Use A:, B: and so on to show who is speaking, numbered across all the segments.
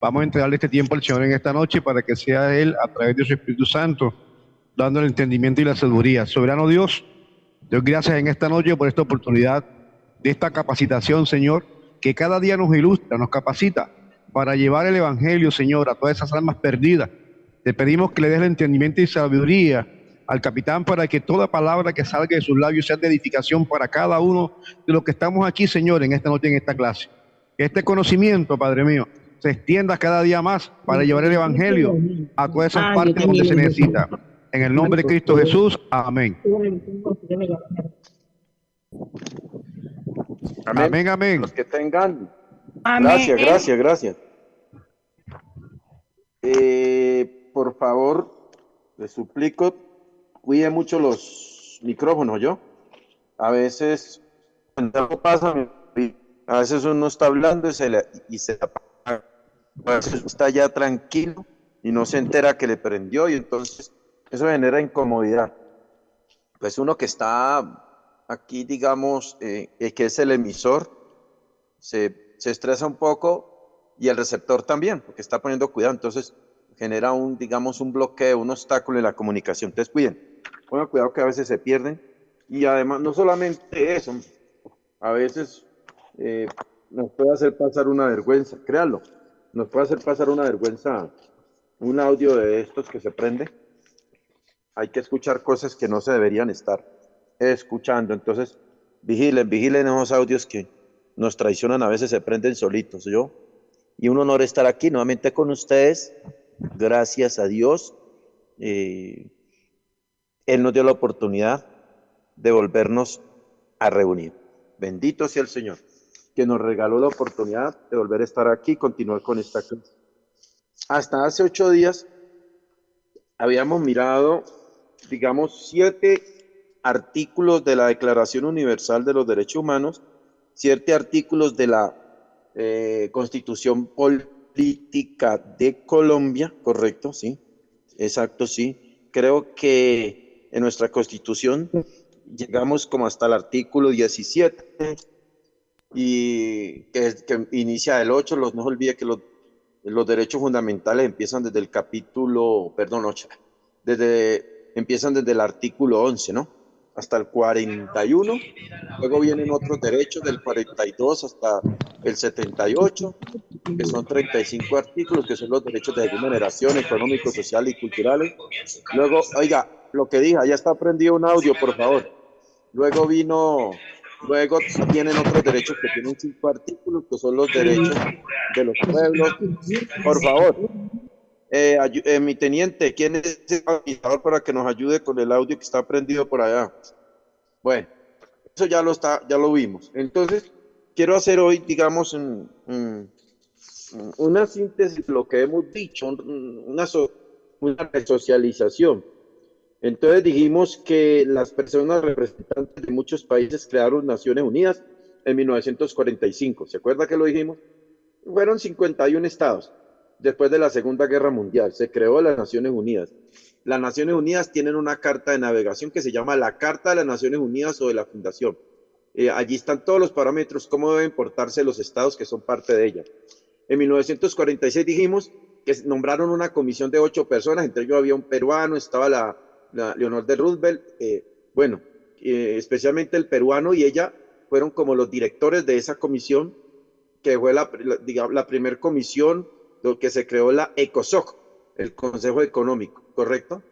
A: Vamos a entregarle este tiempo al Señor en esta noche para que sea Él, a través de su Espíritu Santo, dando el entendimiento y la sabiduría. Soberano Dios, Dios, gracias en esta noche por esta oportunidad de esta capacitación, Señor, que cada día nos ilustra, nos capacita para llevar el Evangelio, Señor, a todas esas almas perdidas. Te pedimos que le des el entendimiento y sabiduría al capitán para que toda palabra que salga de sus labios sea de edificación para cada uno de los que estamos aquí, Señor, en esta noche, en esta clase. Que este conocimiento, Padre mío, se extienda cada día más para llevar el Evangelio a todas esas
B: Yo
A: partes donde
B: también
A: se
B: lo
A: necesita. En el nombre de Cristo Jesús, amén.
C: Amén.
A: Amén, amén.
C: Los que tengan.
B: Amén.
C: Gracias, gracias, gracias. Por favor, les suplico, cuide mucho los micrófonos, ¿yo? A veces, cuando algo pasa, a veces uno está hablando y se apaga. A veces está ya tranquilo y no se entera que le prendió y entonces eso genera incomodidad. Pues uno que está aquí, digamos, que es el emisor, se estresa un poco y el receptor también, porque está poniendo cuidado, entonces genera digamos, un bloqueo, un obstáculo en la comunicación. Entonces, pongan cuidado que a veces se pierden y además no solamente eso, a veces nos puede hacer pasar una vergüenza, créanlo, nos puede hacer pasar una vergüenza un audio de estos que se prende. Hay que escuchar cosas que no se deberían estar escuchando, entonces vigilen esos audios que nos traicionan, a veces se prenden solitos, ¿yo? Y un honor estar aquí nuevamente con ustedes, gracias a Dios. Él nos dio la oportunidad de volvernos a reunir. Bendito sea el Señor, que nos regaló la oportunidad de volver a estar aquí y continuar con esta clase. Hasta hace 8 días habíamos mirado, digamos, 7 artículos de la Declaración Universal de los Derechos Humanos, 7 artículos de la Constitución Política de Colombia, ¿correcto? Sí, exacto, sí. Creo que en nuestra Constitución llegamos como hasta el artículo 17 y que inicia el 8, no se olvide que los derechos fundamentales empiezan desde el capítulo, perdón, 8, empiezan desde el artículo 11, ¿no? Hasta el 41, luego vienen otros derechos del 42 hasta el 78, que son 35 artículos, que son los derechos de generación, económicos, sociales y culturales. Luego, oiga, lo que dije, ya está prendido un audio, por favor. Luego vienen otros derechos que tienen 5 artículos, que son los derechos de los pueblos. Por favor, mi teniente, ¿quién es el habilitador para que nos ayude con el audio que está prendido por allá? Bueno, eso ya lo vimos. Entonces, quiero hacer hoy, digamos, una síntesis de lo que hemos dicho, una resocialización. Entonces dijimos que las personas representantes de muchos países crearon Naciones Unidas en 1945. ¿Se acuerda que lo dijimos? Fueron 51 estados. Después de la Segunda Guerra Mundial se creó las Naciones Unidas. Las Naciones Unidas tienen una carta de navegación que se llama la Carta de las Naciones Unidas o de la Fundación. Allí están todos los parámetros, cómo deben portarse los estados que son parte de ella. En 1946 dijimos que nombraron una comisión de 8 personas, entre ellos había un peruano, estaba la Leonor de Roosevelt, especialmente el peruano y ella fueron como los directores de esa comisión, que fue la primera comisión, lo que se creó la ECOSOC, el Consejo Económico, ¿correcto?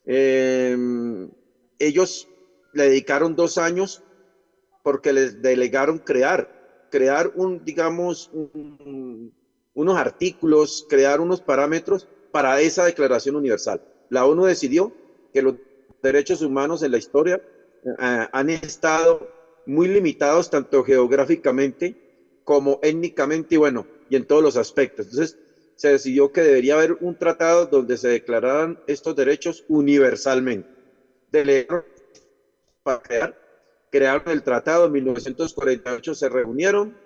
C: Ellos le dedicaron 2 años porque les delegaron crear unos artículos, crear unos parámetros para esa Declaración Universal. La ONU decidió que los derechos humanos en la historia han estado muy limitados tanto geográficamente como étnicamente y en todos los aspectos. Entonces se decidió que debería haber un tratado donde se declararan estos derechos universalmente. Delegaron para crearon el tratado en 1948, se reunieron,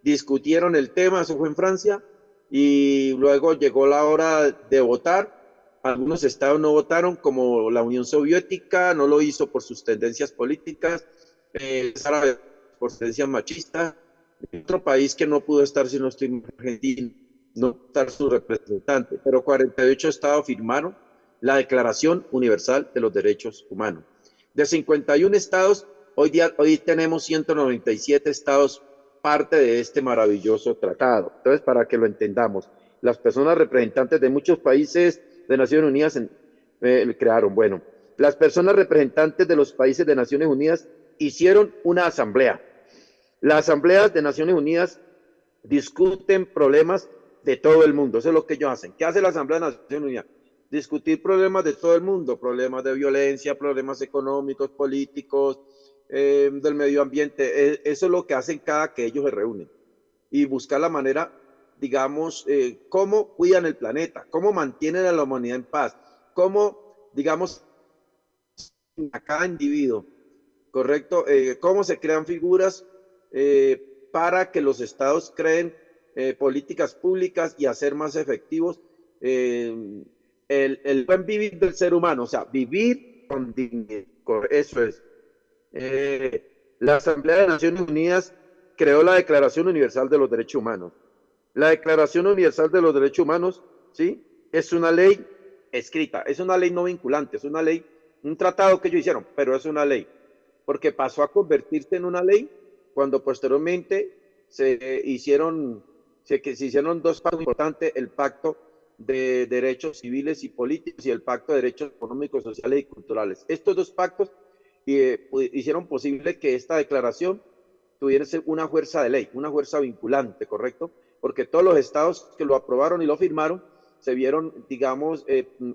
C: discutieron el tema, eso fue en Francia, y luego llegó la hora de votar. Algunos estados no votaron, como la Unión Soviética, no lo hizo por sus tendencias políticas, por tendencias machistas. Otro país que no pudo estar, si no estoy en Argentina, no estar su representante, pero 48 estados firmaron la Declaración Universal de los Derechos Humanos. De 51 estados, hoy tenemos 197 estados parte de este maravilloso tratado. Entonces, para que lo entendamos, las personas representantes de muchos países de Naciones Unidas crearon, bueno, las personas representantes de los países de Naciones Unidas hicieron una asamblea. Las asambleas de Naciones Unidas discuten problemas de todo el mundo. Eso es lo que ellos hacen. ¿Qué hace la Asamblea de Naciones Unidas? Discutir problemas de todo el mundo, problemas de violencia, problemas económicos, políticos, del medio ambiente. Eso es lo que hacen cada que ellos se reúnen. Y buscar la manera, digamos, cómo cuidan el planeta, cómo mantienen a la humanidad en paz, cómo, digamos, a cada individuo, ¿correcto? Cómo se crean figuras para que los estados creen políticas públicas y hacer más efectivos el buen vivir del ser humano, o sea, vivir con dignidad. Eso es. La Asamblea de Naciones Unidas creó la Declaración Universal de los Derechos Humanos. La Declaración Universal de los Derechos Humanos, ¿sí? Es una ley escrita, es una ley no vinculante, es una ley, un tratado que ellos hicieron, pero es una ley, porque pasó a convertirse en una ley cuando posteriormente se hicieron dos pactos importantes, el pacto de derechos civiles y políticos y el pacto de derechos económicos, sociales y culturales. Estos dos pactos hicieron posible que esta declaración tuviese una fuerza de ley, una fuerza vinculante, ¿correcto? Porque todos los estados que lo aprobaron y lo firmaron se vieron, digamos,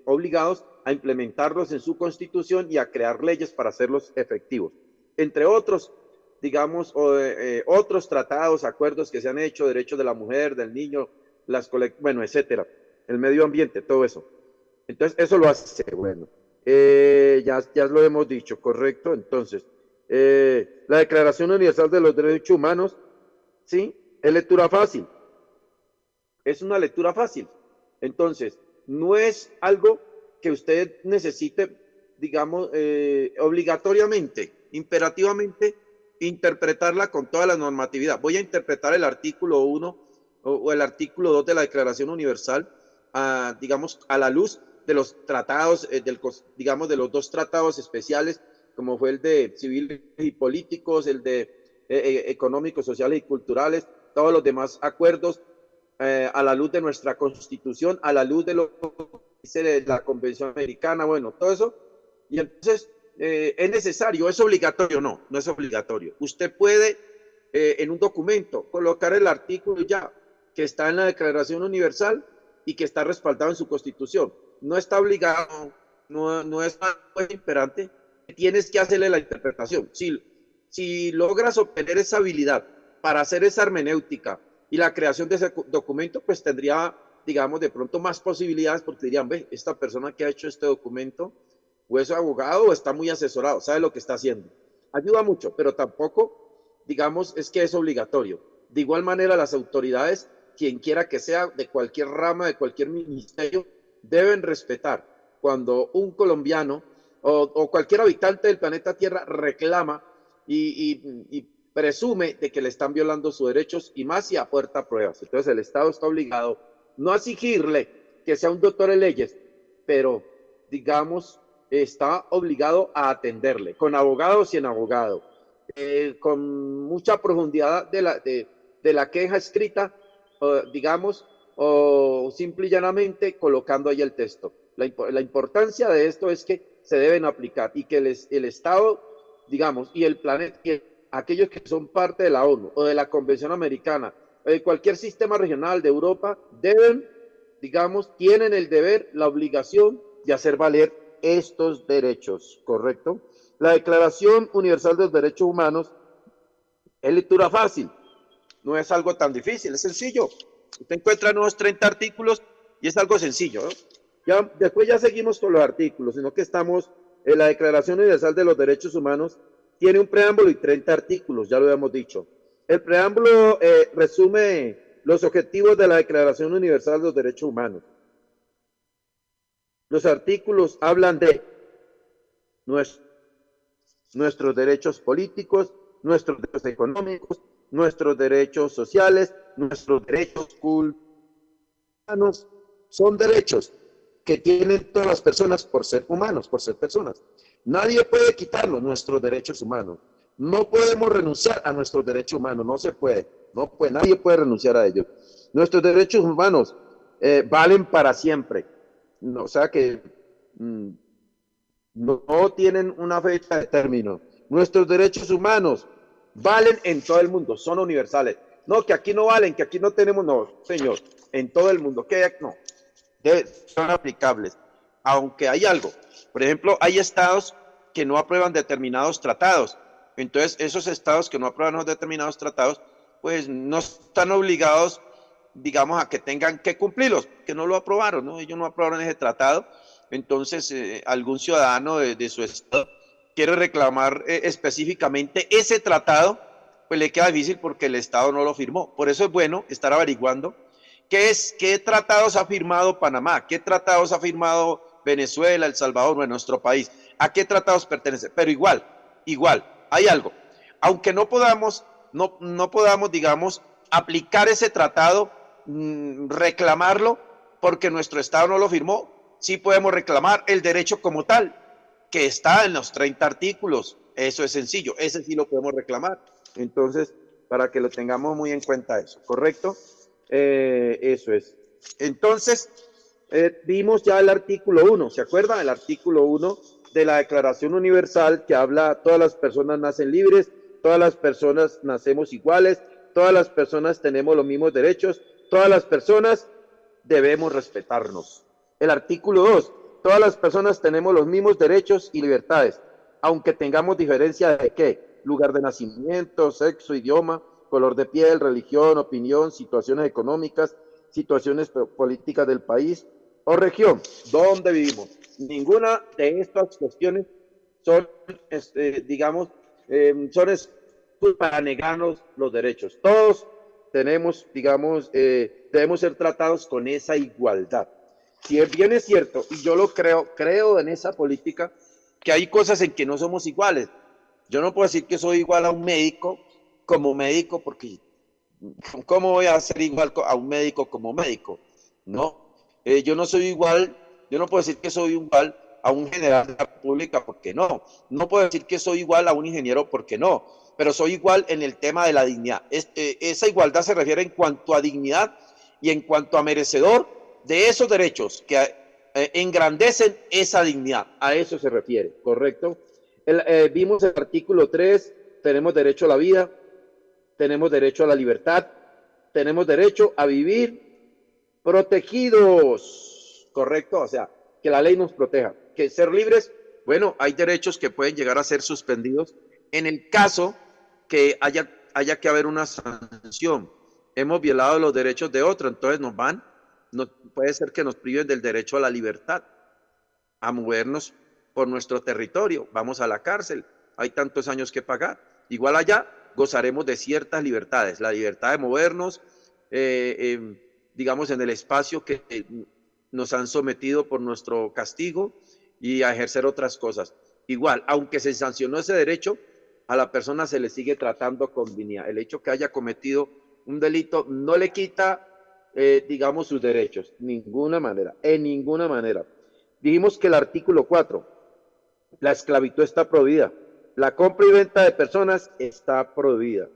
C: obligados a implementarlos en su constitución y a crear leyes para hacerlos efectivos. Entre otros, digamos, otros tratados, acuerdos que se han hecho, derechos de la mujer, del niño, bueno, etcétera, el medio ambiente, todo eso. Entonces, eso lo hace, bueno, ya lo hemos dicho, correcto. Entonces, la Declaración Universal de los Derechos Humanos, ¿sí? Es lectura fácil. Es una lectura fácil. Entonces, no es algo que usted necesite, digamos, obligatoriamente, imperativamente, interpretarla con toda la normatividad. Voy a interpretar el artículo 1 o el artículo 2 de la Declaración Universal, digamos, a la luz de los tratados, digamos, de los dos tratados especiales, como fue el de civiles y políticos, el de económicos, sociales y culturales, todos los demás acuerdos, a la luz de nuestra Constitución, a la luz de lo que dice la Convención Americana, bueno, todo eso. Y entonces, ¿es necesario? ¿Es obligatorio? No, no es obligatorio. Usted puede, en un documento, colocar el artículo ya que está en la Declaración Universal y que está respaldado en su Constitución. No está obligado, no es imperante. Tienes que hacerle la interpretación. Si logras obtener esa habilidad para hacer esa hermenéutica y la creación de ese documento, pues tendría, digamos, de pronto más posibilidades, porque dirían, ve, esta persona que ha hecho este documento, o es abogado o está muy asesorado, sabe lo que está haciendo. Ayuda mucho, pero tampoco, digamos, es que es obligatorio. De igual manera, las autoridades, quien quiera que sea, de cualquier rama, de cualquier ministerio, deben respetar cuando un colombiano o cualquier habitante del planeta Tierra reclama y presume de que le están violando sus derechos, y más si aporta pruebas. Entonces el Estado está obligado no a exigirle que sea un doctor en leyes, pero digamos está obligado a atenderle con abogado o sin abogado, con mucha profundidad de la queja escrita, digamos, o simple y llanamente colocando ahí el texto. La importancia de esto es que se deben aplicar y que el Estado, digamos, y el planeta, aquellos que son parte de la ONU o de la Convención Americana, o de cualquier sistema regional de Europa, deben, digamos, tienen el deber, la obligación de hacer valer estos derechos, ¿correcto? La Declaración Universal de los Derechos Humanos es lectura fácil, no es algo tan difícil, es sencillo. Usted encuentra unos 30 artículos y es algo sencillo, ¿no? Después ya seguimos con los artículos, sino que estamos en la Declaración Universal de los Derechos Humanos. Tiene un preámbulo y 30 artículos, ya lo habíamos dicho. El preámbulo resume los objetivos de la Declaración Universal de los Derechos Humanos. Los artículos hablan de nuestros derechos políticos, nuestros derechos económicos, nuestros derechos sociales, nuestros derechos culturales. humanos son derechos que tienen todas las personas por ser humanos, por ser personas. Nadie puede quitarnos nuestros derechos humanos. No podemos renunciar a nuestros derechos humanos, no se puede, no puede, nadie puede renunciar a ellos. Nuestros derechos humanos valen para siempre. No, o sea que no tienen una fecha de término. Nuestros derechos humanos valen en todo el mundo, son universales. No, que aquí no valen, que aquí no tenemos, no, señor, en todo el mundo, que no, son aplicables. Aunque hay algo, por ejemplo, hay estados que no aprueban determinados tratados. Entonces, esos estados que no aprueban los determinados tratados, pues no están obligados, digamos, a que tengan que cumplirlos, que no lo aprobaron, ¿no? Ellos no aprobaron ese tratado. Entonces, algún ciudadano de su estado quiere reclamar específicamente ese tratado, pues le queda difícil porque el estado no lo firmó. Por eso es bueno estar averiguando qué tratados ha firmado Panamá, qué tratados ha firmado Venezuela, El Salvador, bueno, nuestro país, a qué tratados pertenece. Pero igual, hay algo. Aunque no podamos, digamos, aplicar ese tratado, reclamarlo porque nuestro estado no lo firmó, sí podemos reclamar el derecho como tal, que está en los 30 artículos. Eso es sencillo, ese sí lo podemos reclamar. Entonces, para que lo tengamos muy en cuenta eso, ¿correcto? Eso es. Entonces, vimos ya el artículo 1, ¿se acuerdan? El artículo 1 de la Declaración Universal que habla, todas las personas nacen libres, todas las personas nacemos iguales, todas las personas tenemos los mismos derechos, todas las personas debemos respetarnos. El artículo 2, todas las personas tenemos los mismos derechos y libertades, aunque tengamos diferencia de qué, lugar de nacimiento, sexo, idioma, color de piel, religión, opinión, situaciones económicas, situaciones políticas del país o región donde vivimos. Ninguna de estas cuestiones son, digamos, son para negarnos los derechos. Todos tenemos, digamos, debemos ser tratados con esa igualdad. Si bien es cierto, y yo lo creo en esa política, que hay cosas en que no somos iguales. Yo no puedo decir que soy igual a un médico como médico, porque ¿cómo voy a ser igual a un médico como médico? No, yo no soy igual, yo no puedo decir que soy igual a un general de la República, porque no. No puedo decir que soy igual a un ingeniero, porque no. Pero soy igual en el tema de la dignidad. Esa igualdad se refiere en cuanto a dignidad y en cuanto a merecedor de esos derechos que engrandecen esa dignidad. A eso se refiere, ¿correcto? Vimos el artículo 3, tenemos derecho a la vida, tenemos derecho a la libertad, tenemos derecho a vivir protegidos, ¿correcto? O sea, que la ley nos proteja. Que ser libres, bueno, hay derechos que pueden llegar a ser suspendidos en el caso que haya que haber una sanción. Hemos violado los derechos de otro, entonces puede ser que nos priven del derecho a la libertad, a movernos por nuestro territorio, vamos a la cárcel, hay tantos años que pagar. Igual allá gozaremos de ciertas libertades, la libertad de movernos, digamos, en el espacio que nos han sometido por nuestro castigo y a ejercer otras cosas. Igual, aunque se sancionó ese derecho, a la persona se le sigue tratando con dignidad. El hecho que haya cometido un delito no le quita, digamos, sus derechos, ninguna manera, en ninguna manera. Dijimos que el artículo 4, la esclavitud está prohibida. La compra y venta de personas está prohibida.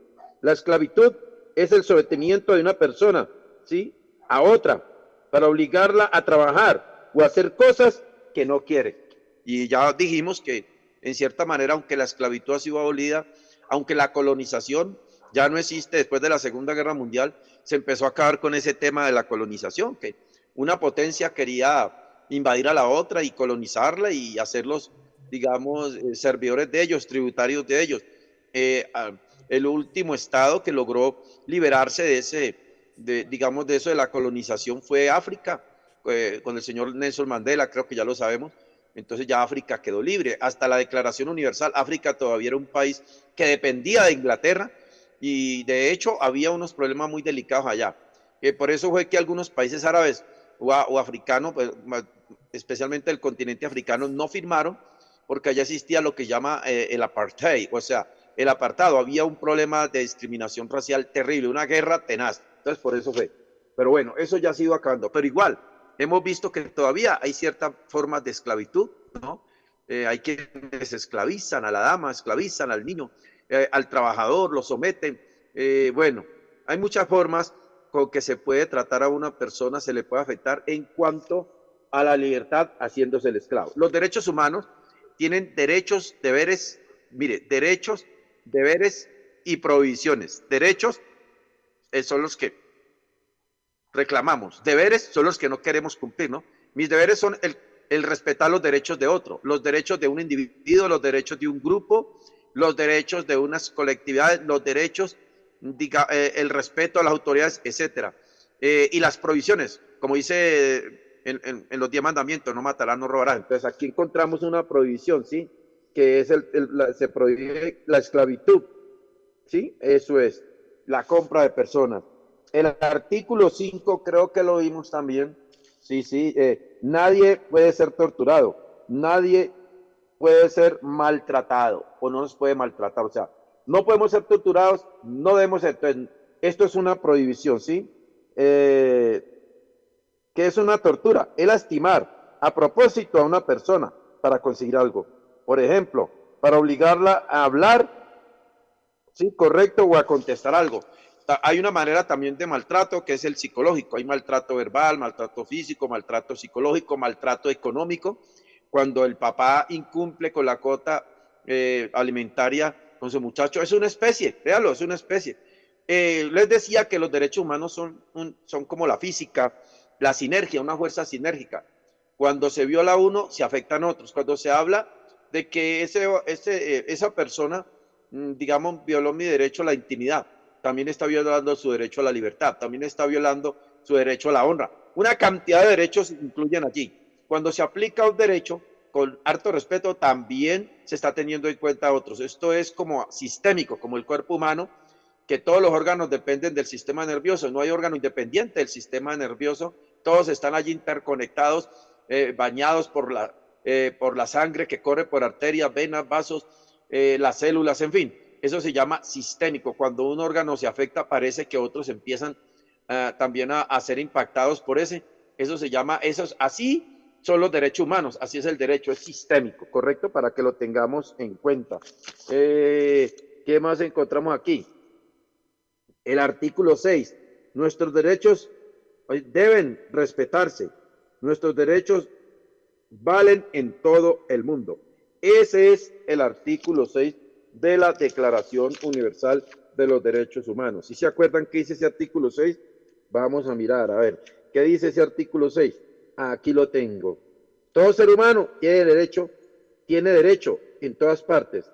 C: La esclavitud es el sometimiento de una persona, ¿sí?, a otra para obligarla a trabajar o a hacer cosas que no quiere. Y ya dijimos que, en cierta manera, aunque la esclavitud ha sido abolida, aunque la colonización ya no existe después de la Segunda Guerra Mundial, se empezó a acabar con ese tema de la colonización, que una potencia quería invadir a la otra y colonizarla y hacerlos, digamos, servidores de ellos, tributarios de ellos. El último estado que logró liberarse digamos, de eso de la colonización fue África, con el señor Nelson Mandela, creo que ya lo sabemos. Entonces ya África quedó libre. Hasta la Declaración Universal, África todavía era un país que dependía de Inglaterra y de hecho había unos problemas muy delicados allá. Por eso fue que algunos países árabes o africanos, pues, especialmente el continente africano, no firmaron porque allá existía lo que llama el apartheid, o sea, el apartado. Había un problema de discriminación racial terrible, una guerra tenaz. Entonces por eso fue. Pero bueno, eso ya ha ido acabando. Pero igual, hemos visto que todavía hay ciertas formas de esclavitud, ¿no? Hay quienes esclavizan a la dama, esclavizan al niño, al trabajador, lo someten. Bueno, hay muchas formas con que se puede tratar a una persona, se le puede afectar en cuanto a la libertad haciéndose el esclavo. Los derechos humanos tienen derechos, deberes, mire, derechos, deberes y prohibiciones. Derechos son los que reclamamos, deberes son los que no queremos cumplir, ¿no? Mis deberes son el respetar los derechos de otro, los derechos de un individuo, los derechos de un grupo, los derechos de unas colectividades, los derechos, el respeto a las autoridades, etcétera. Y las prohibiciones, como dice en los 10 mandamientos, no matarás, no robarás. Entonces aquí encontramos una prohibición, ¿sí? Que es se prohíbe la esclavitud, ¿sí? Eso es, la compra de personas. El artículo 5 creo que lo vimos también. Sí, sí, nadie puede ser torturado, nadie puede ser maltratado o no nos puede maltratar. O sea, no podemos ser torturados, no debemos ser. Entonces, esto es una prohibición, ¿sí? ¿Qué es una tortura? Es lastimar a propósito a una persona para conseguir algo. Por ejemplo, para obligarla a hablar, ¿sí? Correcto, o a contestar algo. Hay una manera también de maltrato que es el psicológico. Hay maltrato verbal, maltrato físico, maltrato psicológico, maltrato económico. Cuando el papá incumple con la cuota alimentaria con su muchacho, es una especie, véalo, es una especie. Les decía que los derechos humanos son como la física, la sinergia, una fuerza sinérgica. Cuando se viola uno, se afectan otros. Cuando se habla de que esa persona, digamos, violó mi derecho a la intimidad, también está violando su derecho a la libertad, también está violando su derecho a la honra. Una cantidad de derechos incluyen allí. Cuando se aplica un derecho con harto respeto, también se está teniendo en cuenta a otros. Esto es como sistémico, como el cuerpo humano, que todos los órganos dependen del sistema nervioso. No hay órgano independiente del sistema nervioso. Todos están allí interconectados, bañados por la sangre que corre por arterias, venas, vasos, las células, en fin. Eso se llama sistémico. Cuando un órgano se afecta, parece que otros empiezan también a ser impactados por ese. Eso se llama, así son los derechos humanos, así es el derecho, es sistémico, ¿correcto? Para que lo tengamos en cuenta. ¿Qué más encontramos aquí? El artículo 6. Nuestros derechos deben respetarse. Nuestros derechos valen en todo el mundo. Ese es el artículo 6 de la Declaración Universal de los Derechos Humanos. ¿Sí se acuerdan qué dice ese artículo 6? Vamos a mirar, a ver, ¿qué dice ese artículo 6? Aquí lo tengo. Todo ser humano tiene derecho en todas partes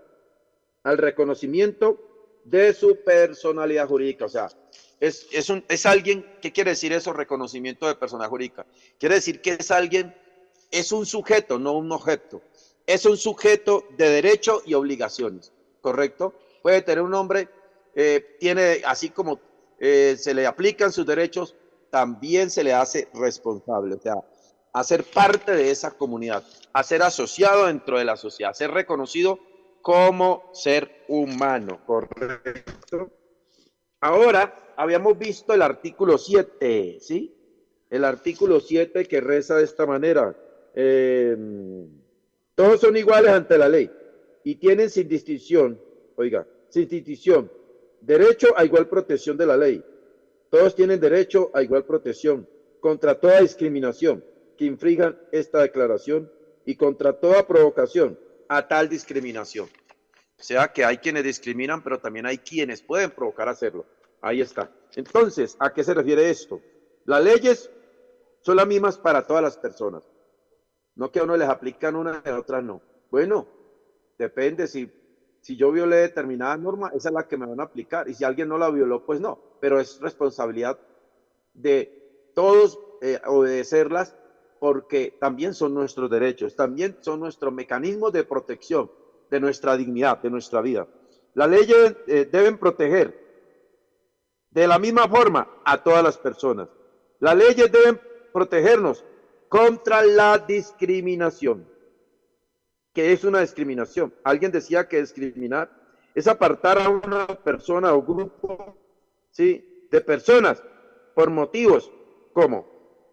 C: al reconocimiento de su personalidad jurídica. O sea, es alguien, ¿qué quiere decir eso? Reconocimiento de personalidad jurídica. Quiere decir que es alguien, es un sujeto, no un objeto. Es un sujeto de derecho y obligaciones, ¿correcto? Puede tener un nombre, tiene, así como se le aplican sus derechos, también se le hace responsable, o sea, a ser parte de esa comunidad, a ser asociado dentro de la sociedad, a ser reconocido como ser humano, ¿correcto? Ahora, habíamos visto el artículo 7, ¿sí? El artículo 7 que reza de esta manera. Todos son iguales ante la ley y tienen sin distinción, sin distinción, derecho a igual protección de la ley. Todos tienen derecho a igual protección contra toda discriminación que infrinjan esta declaración y contra toda provocación a tal discriminación. O sea que hay quienes discriminan, pero también hay quienes pueden provocar hacerlo. Ahí está. Entonces, ¿a qué se refiere esto? Las leyes son las mismas para todas las personas. No que a uno les aplican una y a otras no. Bueno, depende. Si yo violé determinada norma, esa es la que me van a aplicar. Y si alguien no la violó, pues no. Pero es responsabilidad de todos obedecerlas, porque también son nuestros derechos, también son nuestros mecanismos de protección de nuestra dignidad, de nuestra vida. Las leyes deben proteger de la misma forma a todas las personas. Las leyes deben protegernos contra la discriminación. ¿Qué es una discriminación? Alguien decía que discriminar es apartar a una persona o grupo, ¿sí?, de personas por motivos, ¿cómo?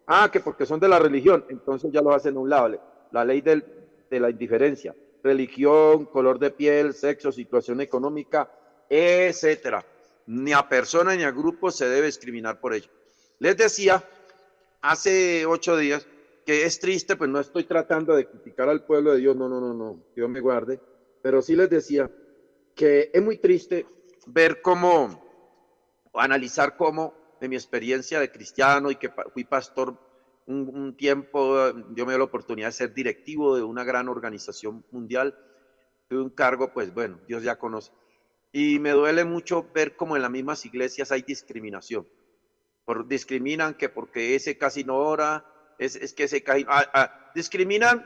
C: Ah, que porque son de la religión, entonces ya lo hacen a un lado, la ley de la indiferencia, religión, color de piel, sexo, situación económica, etcétera. Ni a persona ni a grupo se debe discriminar por ello. Les decía hace 8 días que es triste, pues no estoy tratando de criticar al pueblo de Dios, no, Dios me guarde, pero sí les decía que es muy triste ver cómo, o analizar cómo, en mi experiencia de cristiano y que fui pastor un tiempo, yo me dio la oportunidad de ser directivo de una gran organización mundial, tuve un cargo, pues bueno, Dios ya conoce, y me duele mucho ver cómo en las mismas iglesias hay discriminación. Discriminan que porque ese casi no ora, es que ese casi... discriminan,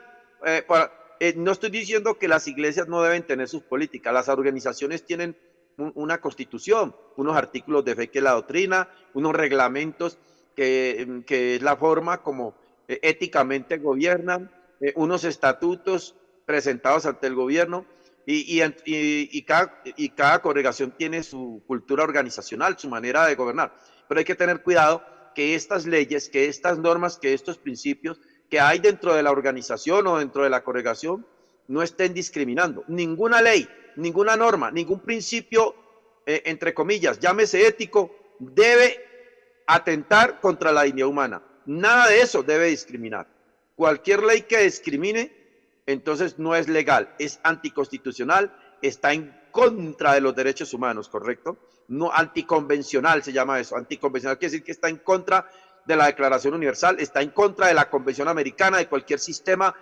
C: no estoy diciendo que las iglesias no deben tener sus políticas, las organizaciones tienen una constitución, unos artículos de fe que es la doctrina, unos reglamentos que es la forma como éticamente gobiernan, unos estatutos presentados ante el gobierno y cada congregación tiene su cultura organizacional, su manera de gobernar. Pero hay que tener cuidado que estas leyes, que estas normas, que estos principios que hay dentro de la organización o dentro de la congregación no estén discriminando. Ninguna ley, ninguna norma, ningún principio, entre comillas, llámese ético, debe atentar contra la dignidad humana. Nada de eso debe discriminar. Cualquier ley que discrimine, entonces no es legal, es anticonstitucional, está en contra de los derechos humanos, ¿correcto? No, anticonvencional se llama eso. Anticonvencional quiere decir que está en contra de la Declaración Universal, está en contra de la Convención Americana, de cualquier sistema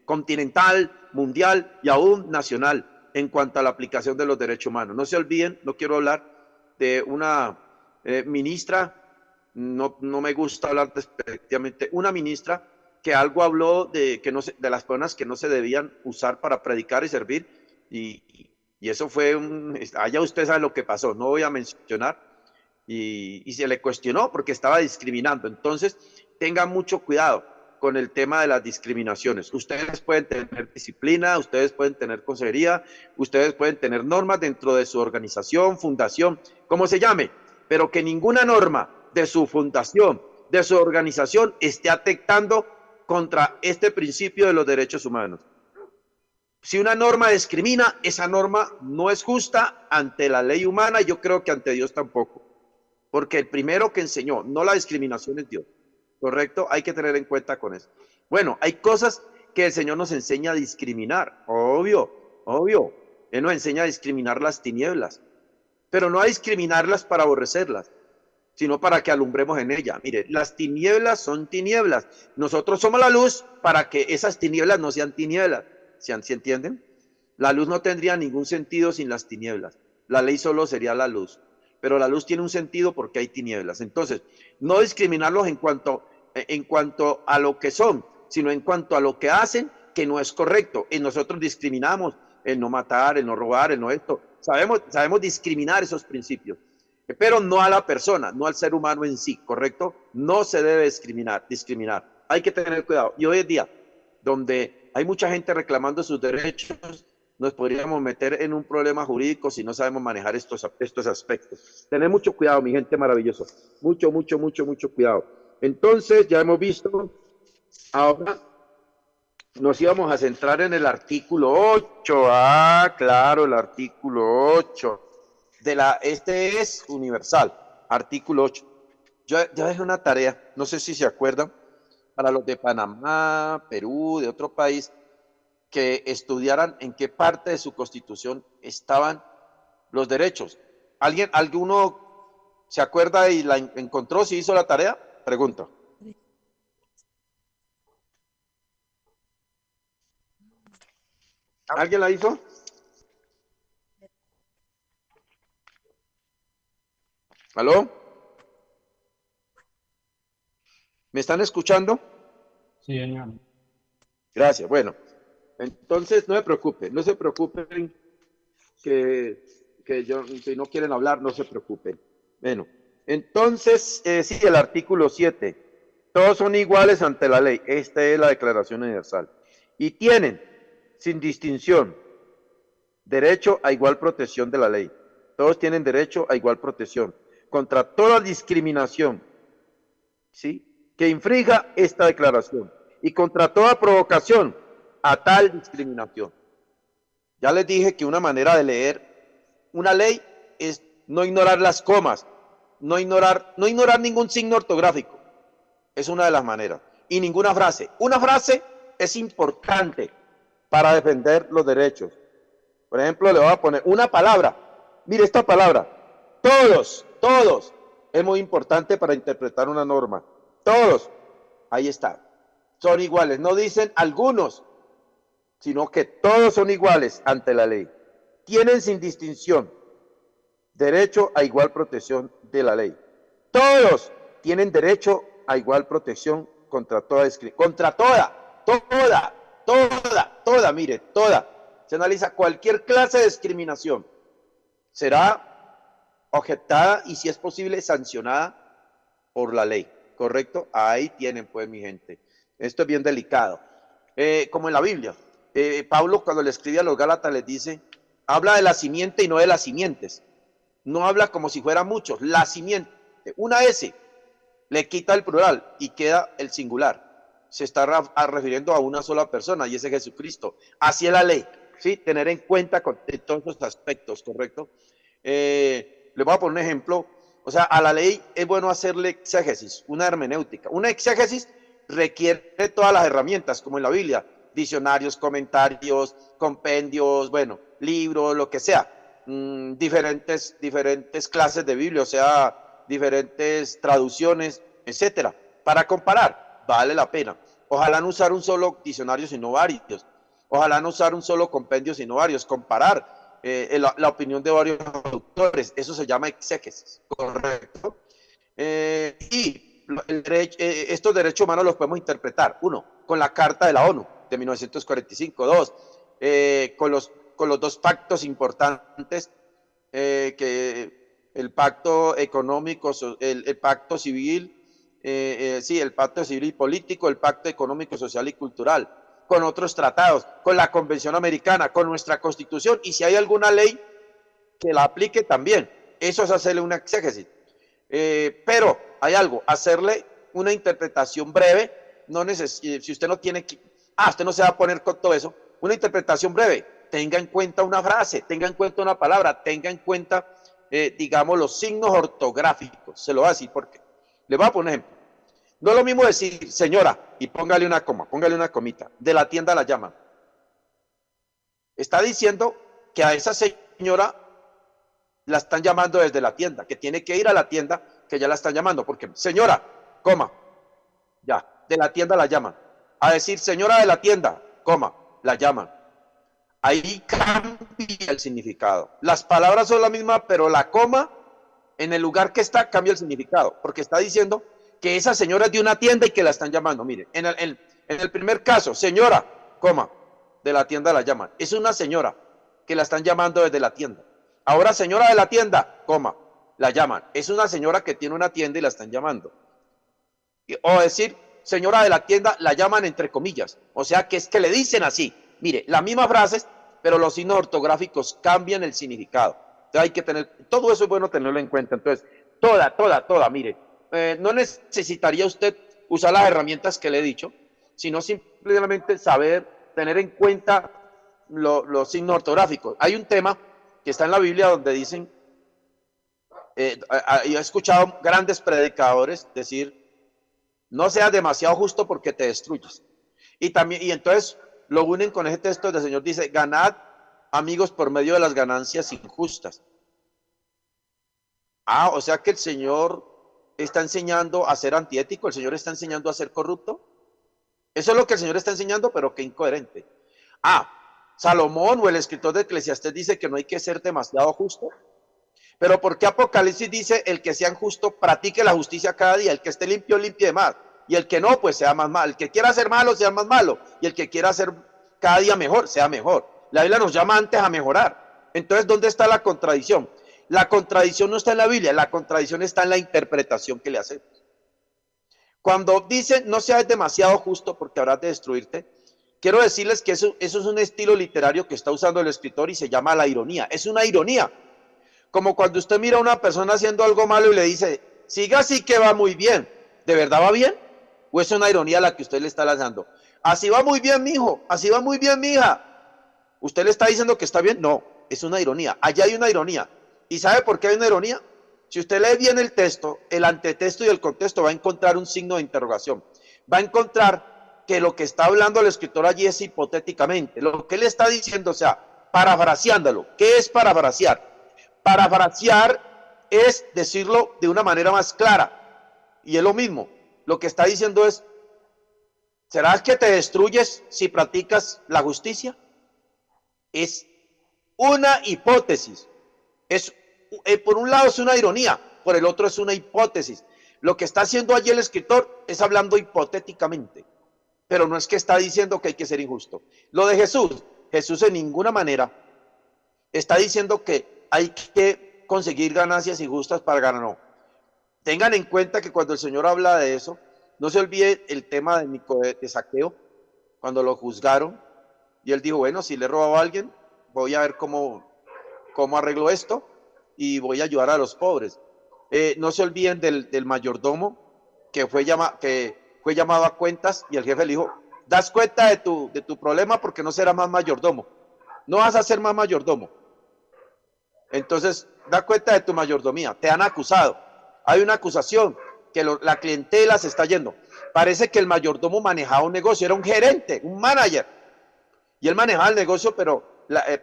C: continental, mundial y aún nacional en cuanto a la aplicación de los derechos humanos. No se olviden, no quiero hablar de una ministra, no me gusta hablar despectivamente, una ministra que algo habló de, que no se, de las personas que no se debían usar para predicar y servir, y eso fue allá usted sabe lo que pasó, no voy a mencionar, y se le cuestionó porque estaba discriminando. Entonces, tengan mucho cuidado con el tema de las discriminaciones. Ustedes pueden tener disciplina, ustedes pueden tener consejería, ustedes pueden tener normas dentro de su organización, fundación, como se llame, pero que ninguna norma de su fundación, de su organización, esté atentando contra este principio de los derechos humanos. Si una norma discrimina, esa norma no es justa ante la ley humana y yo creo que ante Dios tampoco. Porque el primero que enseñó, no la discriminación, es Dios. ¿Correcto? Hay que tener en cuenta con eso. Bueno, hay cosas que el Señor nos enseña a discriminar. Obvio. Él nos enseña a discriminar las tinieblas. Pero no a discriminarlas para aborrecerlas, sino para que alumbremos en ella. Mire, las tinieblas son tinieblas. Nosotros somos la luz para que esas tinieblas no sean tinieblas. ¿Sí entienden? La luz no tendría ningún sentido sin las tinieblas. La ley solo sería la luz. Pero la luz tiene un sentido porque hay tinieblas. Entonces, no discriminarlos en cuanto a lo que son, sino en cuanto a lo que hacen, que no es correcto. Y nosotros discriminamos el no matar, el no robar, el no esto. Sabemos discriminar esos principios, pero no a la persona, no al ser humano en sí, ¿correcto? No se debe discriminar. Hay que tener cuidado. Y hoy en día, donde hay mucha gente reclamando sus derechos, nos podríamos meter en un problema jurídico si no sabemos manejar estos aspectos. Tener mucho cuidado, mi gente maravillosa. Mucho cuidado. Entonces, ya hemos visto, ahora nos íbamos a centrar en el artículo 8. Ah, claro, el artículo 8. Este es universal, artículo 8. Yo dejé una tarea, no sé si se acuerdan, para los de Panamá, Perú, de otro país, que estudiaran en qué parte de su constitución estaban los derechos. ¿Alguno se acuerda y la encontró, si hizo la tarea? Pregunto. ¿Alguien la hizo? ¿Aló? ¿Me están escuchando?
B: Sí, señor.
C: Gracias. Bueno, entonces no se preocupen si no quieren hablar, no se preocupen. Bueno, entonces, sí, el artículo 7. Todos son iguales ante la ley. Esta es la Declaración Universal. Y tienen, sin distinción, derecho a igual protección de la ley. Todos tienen derecho a igual protección. contra toda discriminación, ¿sí?, que infrinja esta declaración y contra toda provocación a tal discriminación. Ya les dije que una manera de leer una ley es no ignorar las comas, no ignorar ningún signo ortográfico. Es una de las maneras. Y ninguna frase. Una frase es importante para defender los derechos. Por ejemplo, le voy a poner una palabra. Mire esta palabra. Todos, todos. Es muy importante para interpretar una norma. Todos. Ahí está. Son iguales. No dicen algunos, sino que todos son iguales ante la ley. Tienen sin distinción derecho a igual protección de la ley. Todos tienen derecho a igual protección contra toda discriminación. Contra toda, mire, toda. Se analiza cualquier clase de discriminación. Será objetada y, si es posible, sancionada por la ley. ¿Correcto? Ahí tienen, pues, mi gente. Esto es bien delicado. Como en la Biblia. Pablo, cuando le escribe a los Gálatas, les dice, habla de la simiente y no de las simientes. No habla como si fueran muchos. La simiente, una S, le quita el plural y queda el singular. Se está refiriendo a una sola persona, y ese es Jesucristo. Así es la ley, ¿sí? Tener en cuenta todos estos aspectos, ¿correcto? Le voy a poner un ejemplo. O sea, a la ley es bueno hacerle exégesis, una hermenéutica. Una exégesis requiere todas las herramientas, como en la Biblia, diccionarios, comentarios, compendios, bueno, libros, lo que sea, diferentes clases de Biblia, o sea, diferentes traducciones, etcétera, para comparar. Vale la pena. Ojalá no usar un solo diccionario, sino varios. Ojalá no usar un solo compendio, sino varios. Comparar la opinión de varios autores. Eso se llama exégesis, ¿correcto? Y estos derechos humanos los podemos interpretar, uno, con la Carta de la ONU de 1945, dos, con los dos pactos importantes, que el pacto económico, el pacto civil, sí, el pacto civil y político, el pacto económico, social y cultural, con otros tratados, con la Convención Americana, con nuestra Constitución, y si hay alguna ley que la aplique también. Eso es hacerle una exégesis. Pero hay algo, hacerle una interpretación breve, si usted no tiene que, usted no se va a poner con todo eso, una interpretación breve, tenga en cuenta una frase, tenga en cuenta una palabra, tenga en cuenta, digamos, los signos ortográficos. Se lo voy a decir porque le voy a poner un ejemplo. No es lo mismo decir señora y póngale una coma, póngale una comita, de la tienda la llaman. Está diciendo que a esa señora la están llamando desde la tienda, que tiene que ir a la tienda, que ya la están llamando, porque señora, coma, ya, de la tienda la llaman. A decir señora de la tienda, coma, la llaman. Ahí cambia el significado. Las palabras son la misma, pero la coma, en el lugar que está, cambia el significado, porque está diciendo que esa señora es de una tienda y que la están llamando. Mire, en el primer caso, señora, coma, de la tienda la llaman. Es una señora que la están llamando desde la tienda. Ahora, señora de la tienda, coma, la llaman. Es una señora que tiene una tienda y la están llamando. O decir, señora de la tienda, la llaman entre comillas. O sea, que es que le dicen así. Mire, las mismas frases, pero los signos ortográficos cambian el significado. Entonces hay que tener, todo eso es bueno tenerlo en cuenta. Entonces, toda, mire, no necesitaría usted usar las herramientas que le he dicho, sino simplemente saber, tener en cuenta los signos ortográficos. Hay un tema que está en la Biblia donde dicen, yo he escuchado grandes predicadores decir, no seas demasiado justo porque te destruyes. Y entonces lo unen con ese texto donde el Señor dice, ganad amigos por medio de las ganancias injustas. O sea que el Señor está enseñando a ser antiético, el Señor está enseñando a ser corrupto. Eso es lo que el Señor está enseñando, pero qué incoherente. Salomón o el escritor de Eclesiastés dice que no hay que ser demasiado justo. Pero ¿por qué Apocalipsis dice el que sea justo practique la justicia cada día? El que esté limpio, limpie más. Y el que no, pues sea más malo. El que quiera ser malo, sea más malo. Y el que quiera ser cada día mejor, sea mejor. La Biblia nos llama antes a mejorar. Entonces, ¿dónde está la contradicción? La contradicción no está en la Biblia, la contradicción está en la interpretación que le hacemos. Cuando dice no seas demasiado justo porque habrás de destruirte, quiero decirles que eso es un estilo literario que está usando el escritor y se llama la ironía. Es una ironía. Como cuando usted mira a una persona haciendo algo malo y le dice, siga así que va muy bien. ¿De verdad va bien? ¿O es una ironía la que usted le está lanzando? Así va muy bien, mijo. Así va muy bien, mija. ¿Usted le está diciendo que está bien? No, es una ironía. Allá hay una ironía. ¿Y sabe por qué hay una ironía? Si usted lee bien el texto, el antetexto y el contexto, va a encontrar un signo de interrogación. Va a encontrar que lo que está hablando el escritor allí es hipotéticamente. Lo que él está diciendo, o sea, parafraseándolo. ¿Qué es parafrasear? Parafrasear es decirlo de una manera más clara. Y es lo mismo. Lo que está diciendo es, ¿será que te destruyes si practicas la justicia? Es una hipótesis. Por un lado es una ironía, por el otro es una hipótesis. Lo que está haciendo allí el escritor es hablando hipotéticamente, pero no es que está diciendo que hay que ser injusto. Lo de Jesús, Jesús en ninguna manera está diciendo que hay que conseguir ganancias injustas para ganar. No. Tengan en cuenta que cuando el Señor habla de eso, no se olvide el tema de Saqueo, cuando lo juzgaron, y él dijo, bueno, si le he robado a alguien, voy a ver cómo arreglo esto y voy a ayudar a los pobres. No se olviden del mayordomo que fue llamado a cuentas y el jefe le dijo, das cuenta de tu problema porque no será más mayordomo. No vas a ser más mayordomo. Entonces, da cuenta de tu mayordomía. Te han acusado. Hay una acusación que la clientela se está yendo. Parece que el mayordomo manejaba un negocio, era un gerente, un manager. Y él manejaba el negocio, pero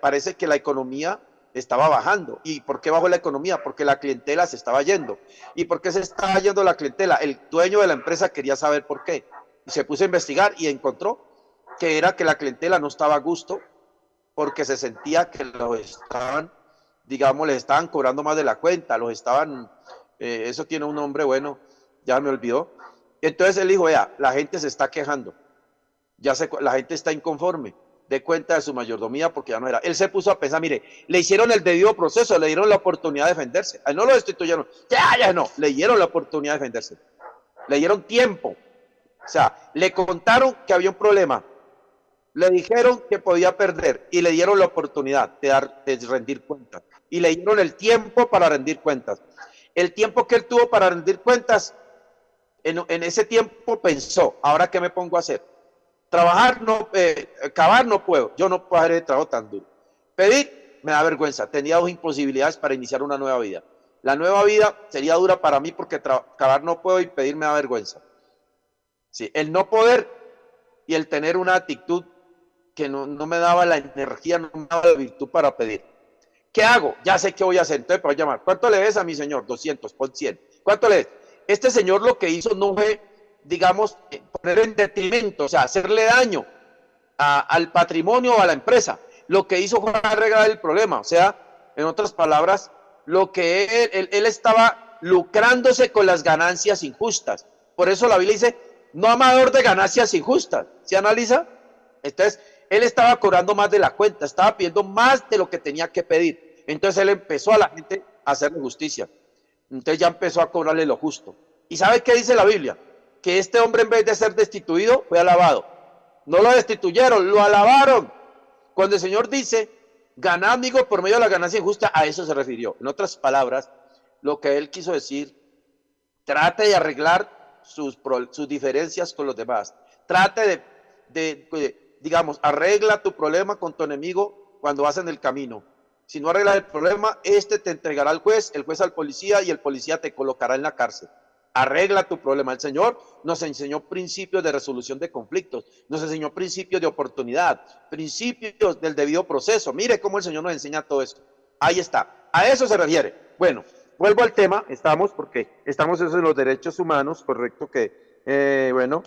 C: parece que la economía estaba bajando. ¿Y por qué bajó la economía? Porque la clientela se estaba yendo. ¿Y por qué se estaba yendo la clientela? El dueño de la empresa quería saber por qué. Y se puso a investigar y encontró que era que la clientela no estaba a gusto porque se sentía que los estaban, digamos, les estaban cobrando más de la cuenta, los estaban, eso tiene un nombre bueno, ya me olvidó. Entonces él dijo, vea, la gente se está quejando, la gente está inconforme, dé cuenta de su mayordomía porque ya no era. Él se puso a pensar, mire, le hicieron el debido proceso, le dieron la oportunidad de defenderse. No lo destituyeron, ya no, le dieron la oportunidad de defenderse. Le dieron tiempo. O sea, le contaron que había un problema, le dijeron que podía perder y le dieron la oportunidad de rendir cuentas. Y le dieron el tiempo para rendir cuentas. El tiempo que él tuvo para rendir cuentas, en ese tiempo pensó, ¿ahora qué me pongo a hacer? Trabajar no, cavar no puedo, yo no puedo hacer el trabajo tan duro. Pedir me da vergüenza, tenía dos imposibilidades para iniciar una nueva vida. La nueva vida sería dura para mí porque cavar no puedo y pedir me da vergüenza. Sí, el no poder y el tener una actitud que no me daba la energía, no me daba la virtud para pedir. ¿Qué hago? Ya sé qué voy a hacer, entonces voy a llamar. ¿Cuánto le ves a mi señor? 200, pon 100. ¿Cuánto le ves? Este señor lo que hizo no fue, digamos, poner en detrimento, o sea, hacerle daño al patrimonio o a la empresa. Lo que hizo fue arreglar el problema, o sea, en otras palabras, lo que él estaba lucrándose con las ganancias injustas. Por eso la Biblia dice, no amador de ganancias injustas. ¿Se analiza? Entonces, él estaba cobrando más de la cuenta, estaba pidiendo más de lo que tenía que pedir. Entonces él empezó a la gente a hacerle justicia. Entonces ya empezó a cobrarle lo justo. ¿Y sabe qué dice la Biblia? Que este hombre, en vez de ser destituido, fue alabado. No lo destituyeron, lo alabaron. Cuando el Señor dice, ganad amigo por medio de la ganancia injusta, a eso se refirió. En otras palabras, lo que él quiso decir, trate de arreglar sus diferencias con los demás. Trate digamos, arregla tu problema con tu enemigo cuando vas en el camino. Si no arreglas el problema, te entregará al juez, el juez al policía y el policía te colocará en la cárcel. Arregla tu problema. El Señor nos enseñó principios de resolución de conflictos, nos enseñó principios de oportunidad, principios del debido proceso. Mire cómo el Señor nos enseña todo eso. Ahí está. A eso se refiere. Bueno, vuelvo al tema. Porque estamos en los derechos humanos, correcto, bueno,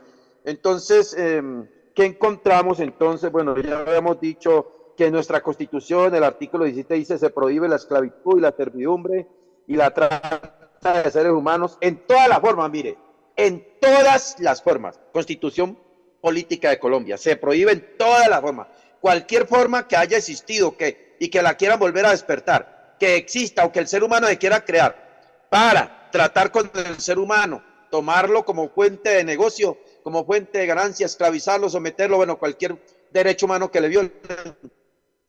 C: entonces, ¿qué encontramos entonces? Bueno, ya habíamos dicho que en nuestra Constitución, el artículo 17 dice, se prohíbe la esclavitud y la servidumbre y la trata de seres humanos en todas las formas, mire, en todas las formas. Constitución Política de Colombia, se prohíbe en todas las formas. Cualquier forma que haya existido y que la quieran volver a despertar, que exista o que el ser humano se quiera crear para tratar con el ser humano, tomarlo como fuente de negocio, como fuente de ganancia, esclavizarlo, someterlo, bueno, cualquier derecho humano que le violen,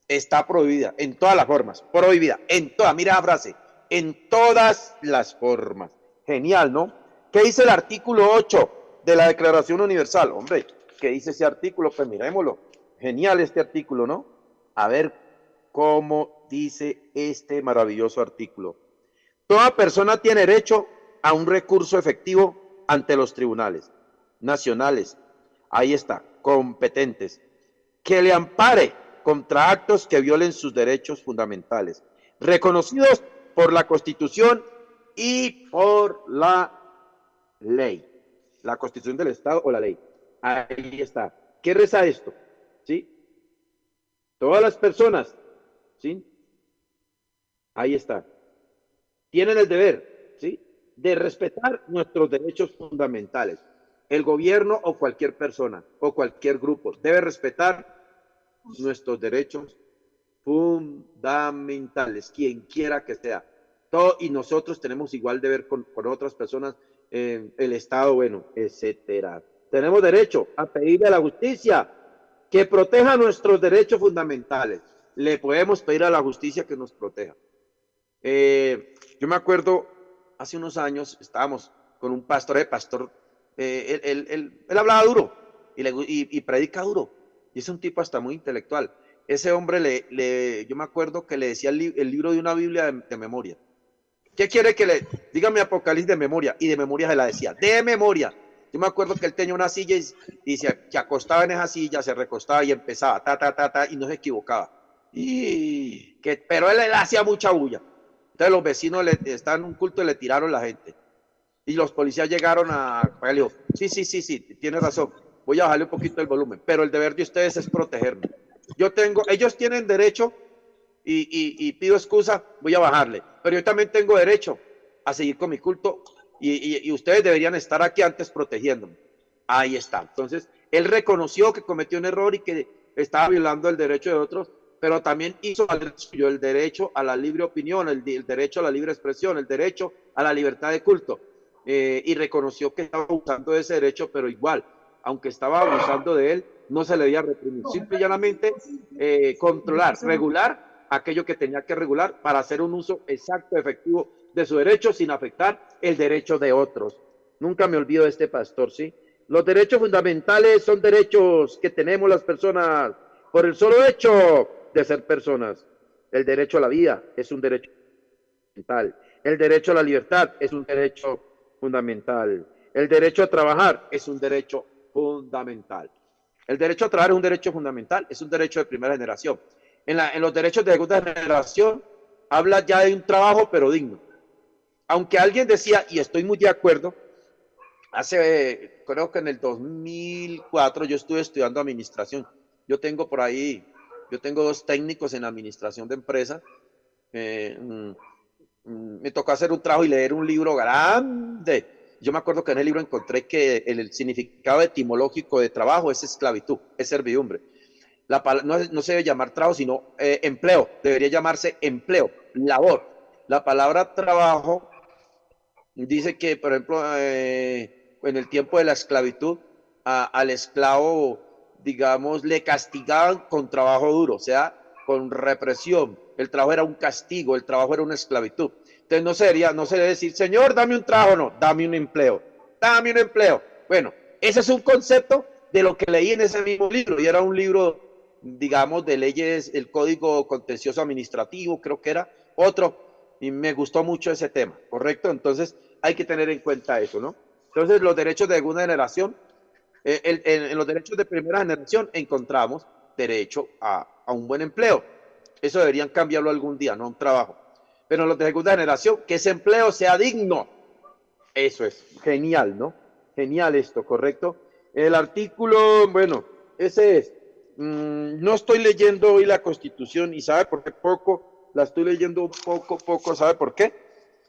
C: está prohibida en todas las formas, prohibida en todas. Mira la frase, en todas las formas. Genial, ¿no? ¿Qué dice el artículo 8 de la Declaración Universal? Hombre, ¿qué dice ese artículo? Pues mirémoslo. Genial este artículo, ¿no? A ver cómo dice este maravilloso artículo. Toda persona tiene derecho a un recurso efectivo ante los tribunales nacionales, ahí está, competentes, que le ampare contra actos que violen sus derechos fundamentales, reconocidos por la Constitución y por la ley, la Constitución del Estado o la ley. Ahí está. ¿Qué reza esto? ¿Sí? Todas las personas, ¿sí? Ahí está. Tienen el deber, ¿sí?, de respetar nuestros derechos fundamentales. El gobierno o cualquier persona o cualquier grupo debe respetar nuestros derechos fundamentales, quien quiera que sea. Todo, y nosotros tenemos igual deber con otras personas, el Estado, bueno, etcétera. Tenemos derecho a pedirle a la justicia que proteja nuestros derechos fundamentales. Le podemos pedir a la justicia que nos proteja. Yo me acuerdo, hace unos años estábamos con un pastor, él hablaba duro y predica duro, y es un tipo hasta muy intelectual. Ese hombre, yo me acuerdo que le decía el libro de una Biblia de memoria. ¿Qué quiere que le dígame Apocalipsis de memoria? Y de memoria se la decía, de memoria. Yo me acuerdo que él tenía una silla y se acostaba en esa silla, se recostaba y empezaba, y no se equivocaba. Pero él hacía mucha bulla. Entonces los vecinos estaban en un culto y le tiraron la gente. Y los policías llegaron él dijo, sí, tiene razón, voy a bajarle un poquito el volumen, pero el deber de ustedes es protegerme. Ellos tienen derecho y pido excusa, voy a bajarle, pero yo también tengo derecho a seguir con mi culto y ustedes deberían estar aquí antes protegiéndome. Ahí está. Entonces, él reconoció que cometió un error y que estaba violando el derecho de otros, pero también hizo el derecho a la libre opinión, el derecho a la libre expresión, el derecho a la libertad de culto, y reconoció que estaba abusando de ese derecho, pero igual, aunque estaba abusando de él, no se le debía reprimir, simple y llanamente controlar, regular aquello que tenía que regular para hacer un uso exacto, efectivo de su derecho sin afectar el derecho de otros. Nunca me olvido de este pastor, ¿sí? Los derechos fundamentales son derechos que tenemos las personas por el solo hecho de ser personas. El derecho a la vida es un derecho fundamental. El derecho a la libertad es un derecho fundamental. El derecho a trabajar es un derecho fundamental. El derecho a trabajar es un derecho fundamental, es un derecho de primera generación. En los derechos de segunda generación habla ya de un trabajo pero digno. Aunque alguien decía, y estoy muy de acuerdo, creo que en el 2004 yo estuve estudiando administración. Yo tengo 2 técnicos en administración de empresas. Me tocó hacer un trabajo y leer un libro grande. Yo me acuerdo que en el libro encontré que el significado etimológico de trabajo es esclavitud, es servidumbre. No se debe llamar trabajo, sino empleo. Debería llamarse empleo, labor. La palabra trabajo dice que, por ejemplo, en el tiempo de la esclavitud, al esclavo, digamos, le castigaban con trabajo duro, o sea, con represión. El trabajo era un castigo, el trabajo era una esclavitud. Entonces no se debe decir, Señor, dame un trabajo, no, dame un empleo, dame un empleo. Bueno, ese es un concepto de lo que leí en ese mismo libro, y era un libro, digamos, de leyes, el Código Contencioso Administrativo, creo que era otro, y me gustó mucho ese tema, ¿correcto? Entonces hay que tener en cuenta eso, ¿no? Entonces los derechos de segunda generación, en los derechos de primera generación encontramos derecho a un buen empleo. Eso deberían cambiarlo algún día, no a un trabajo. Pero en los de segunda generación, que ese empleo sea digno. Eso es genial, ¿no? Genial esto, ¿correcto? El artículo, bueno, ese es. No estoy leyendo hoy la Constitución y ¿sabe por qué poco? La estoy leyendo poco, ¿sabe por qué?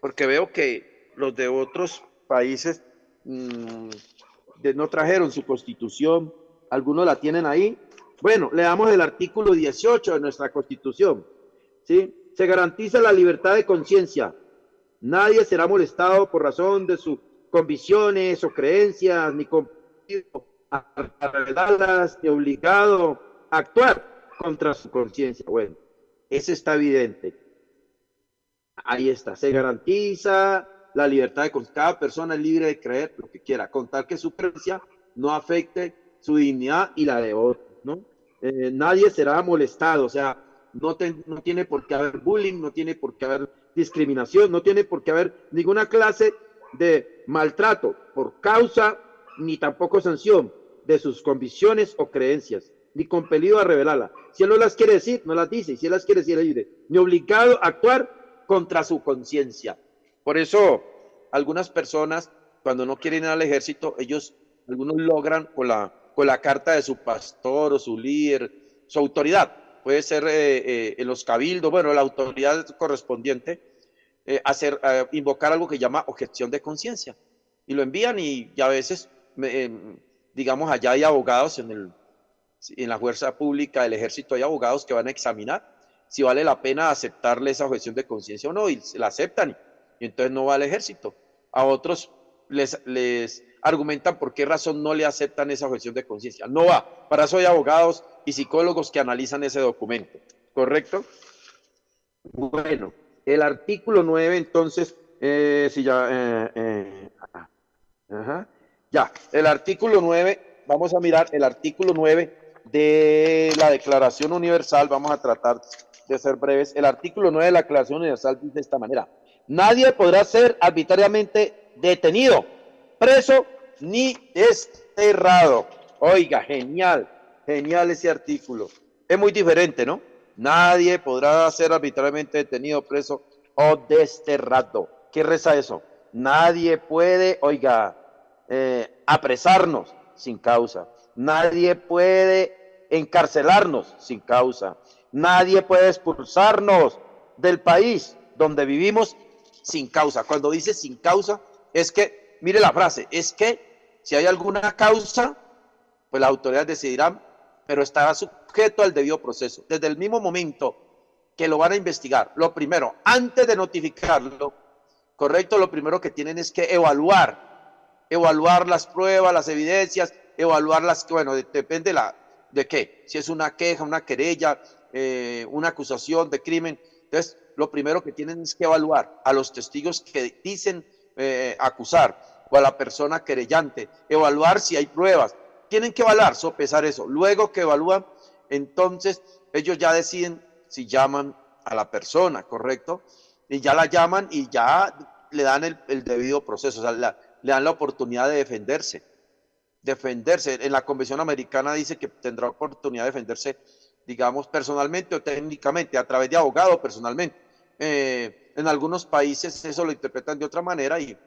C: Porque veo que los de otros países no trajeron su Constitución, algunos la tienen ahí. Bueno, leamos el artículo 18 de nuestra Constitución, ¿sí? Se garantiza la libertad de conciencia. Nadie será molestado por razón de sus convicciones o creencias, ni compelido a revelarlas, ni obligado a actuar contra su conciencia. Bueno, eso está evidente. Ahí está, se garantiza la libertad de conciencia. Cada persona es libre de creer lo que quiera, con tal que su creencia no afecte su dignidad y la de otros, ¿no? Nadie será molestado, o sea, no tiene por qué haber bullying, no tiene por qué haber discriminación, no tiene por qué haber ninguna clase de maltrato por causa ni tampoco sanción de sus convicciones o creencias, ni compelido a revelarla. Si él no las quiere decir, no las dice, y si él las quiere decir, es libre, ni obligado a actuar contra su conciencia. Por eso, algunas personas, cuando no quieren ir al ejército, algunos logran con la carta de su pastor o su líder, su autoridad, puede ser en los cabildos, bueno, la autoridad correspondiente, invocar algo que llama objeción de conciencia. Y lo envían y a veces, digamos, allá hay abogados en la fuerza pública del ejército, hay abogados que van a examinar si vale la pena aceptarle esa objeción de conciencia o no, y la aceptan, y entonces no va al ejército. A otros les argumentan por qué razón no le aceptan esa objeción de conciencia. No va, para eso hay abogados y psicólogos que analizan ese documento, ¿correcto? Bueno, el artículo 9, entonces, si ya, ya, el artículo 9, vamos a mirar el artículo 9 de la Declaración Universal, vamos a tratar de ser breves. El artículo 9 de la Declaración Universal dice de esta manera: nadie podrá ser arbitrariamente detenido, preso ni desterrado. Oiga, genial, genial ese artículo. Es muy diferente, ¿no? Nadie podrá ser arbitrariamente detenido, preso o desterrado. ¿Qué reza eso? Nadie puede, oiga, apresarnos sin causa. Nadie puede encarcelarnos sin causa. Nadie puede expulsarnos del país donde vivimos sin causa. Cuando dice sin causa, es que, mire la frase, es que si hay alguna causa, pues las autoridades decidirán, pero estará sujeto al debido proceso. Desde el mismo momento que lo van a investigar, lo primero, antes de notificarlo, correcto, lo primero que tienen es que evaluar las pruebas, las evidencias, evaluar bueno, depende de qué, si es una queja, una querella, una acusación de crimen. Entonces, lo primero que tienen es que evaluar a los testigos que dicen acusar o a la persona querellante, evaluar si hay pruebas. Tienen que evaluar, sopesar eso. Luego que evalúan, entonces ellos ya deciden si llaman a la persona, ¿correcto? Y ya la llaman y ya le dan el debido proceso, o sea, le dan la oportunidad de defenderse. En la Convención Americana dice que tendrá oportunidad de defenderse, digamos, personalmente o técnicamente, a través de abogado personalmente. En algunos países eso lo interpretan de otra manera y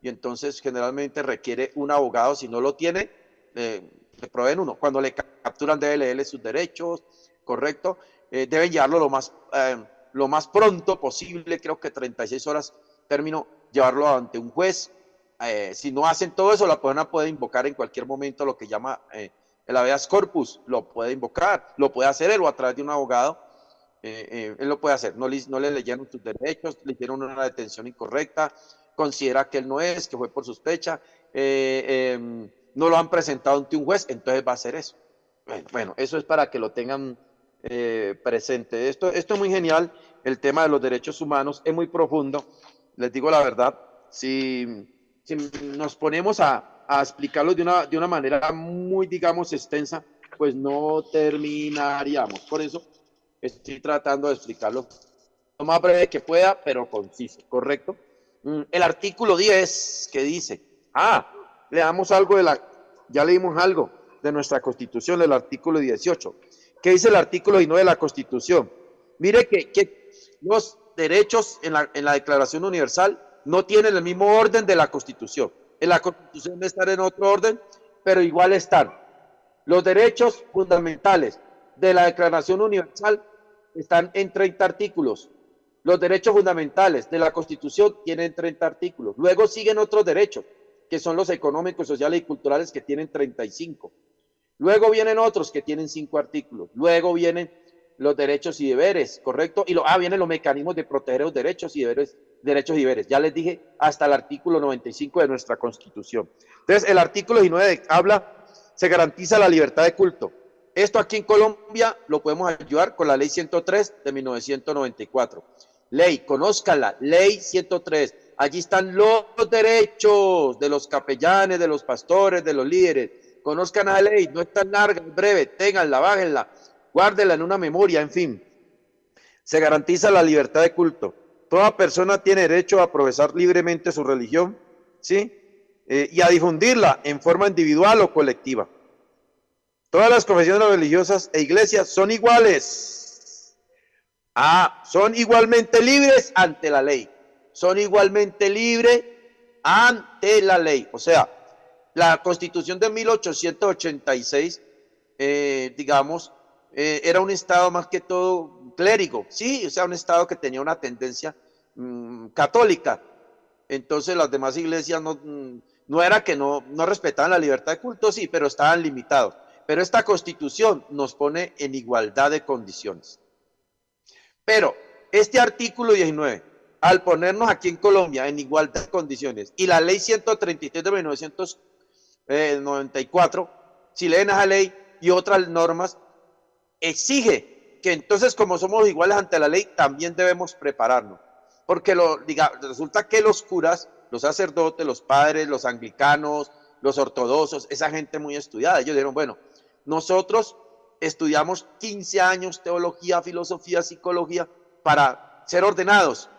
C: entonces generalmente requiere un abogado. Si no lo tiene, le proveen uno. Cuando le capturan debe leerle sus derechos, ¿correcto? Deben llevarlo lo más pronto posible, creo que 36 horas término, llevarlo ante un juez. Si no hacen todo eso, la persona puede invocar en cualquier momento lo que llama el habeas corpus, lo puede invocar, lo puede hacer él o a través de un abogado. Él lo puede hacer, no le leyeron sus derechos, le hicieron una detención incorrecta, considera que él no es, que fue por sospecha, no lo han presentado ante un juez, entonces va a hacer eso. Bueno, eso es para que lo tengan presente. Esto es muy genial, el tema de los derechos humanos es muy profundo, les digo la verdad. Si nos ponemos a explicarlo de una manera muy, digamos, extensa, pues no terminaríamos. Por eso estoy tratando de explicarlo lo más breve que pueda, pero conciso, ¿correcto? El artículo 10 que dice, leamos algo ya leímos algo de nuestra Constitución, el artículo 18. ¿Qué dice el artículo 19 de la Constitución? Mire que los derechos en la Declaración Universal no tienen el mismo orden de la Constitución. En la Constitución debe estar en otro orden, pero igual están. Los derechos fundamentales de la Declaración Universal están en 30 artículos. Los derechos fundamentales de la Constitución tienen 30 artículos. Luego siguen otros derechos, que son los económicos, sociales y culturales, que tienen 35. Luego vienen otros que tienen 5 artículos. Luego vienen los derechos y deberes, ¿correcto? Y vienen los mecanismos de proteger los derechos y deberes. Ya les dije, hasta el artículo 95 de nuestra Constitución. Entonces, el artículo 19 se garantiza la libertad de culto. Esto aquí en Colombia lo podemos ayudar con la ley 103 de 1994. ley, conózcala, ley 103. Allí están los derechos de los capellanes, de los pastores, de los líderes. Conozcan a la ley, no es tan larga, es breve, ténganla, bájenla, guárdenla en una memoria, en fin. Se garantiza la libertad de culto. Toda persona tiene derecho a profesar libremente su religión, ¿sí? Y a difundirla en forma individual o colectiva. Todas las confesiones religiosas e iglesias son iguales. Son igualmente libres ante la ley. Son igualmente libres ante la ley. O sea, la Constitución de 1886, digamos, era un Estado más que todo clérigo, sí, o sea, un Estado que tenía una tendencia católica. Entonces las demás iglesias no era que no respetaban la libertad de culto, sí, pero estaban limitados. Pero esta Constitución nos pone en igualdad de condiciones. Pero este artículo 19, al ponernos aquí en Colombia en igualdad de condiciones, y la ley 133 de 1994, si leen esa ley y otras normas, exige que entonces, como somos iguales ante la ley, también debemos prepararnos. Porque resulta que los curas, los sacerdotes, los padres, los anglicanos, los ortodoxos, esa gente muy estudiada, ellos dijeron, bueno, nosotros estudiamos 15 años teología, filosofía, psicología para ser ordenados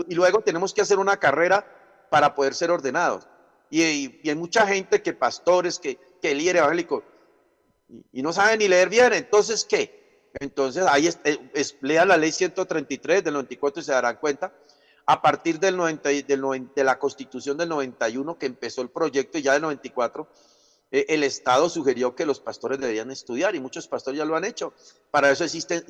C: y luego tenemos que hacer una carrera para poder ser ordenados. Y hay mucha gente que pastores, que líderes evangélicos y no saben ni leer bien, entonces ¿qué? Entonces ahí lean la ley 133 del 94 y se darán cuenta. A partir de la Constitución del 91 que empezó el proyecto y ya del 94, el Estado sugirió que los pastores deberían estudiar y muchos pastores ya lo han hecho. Para eso existen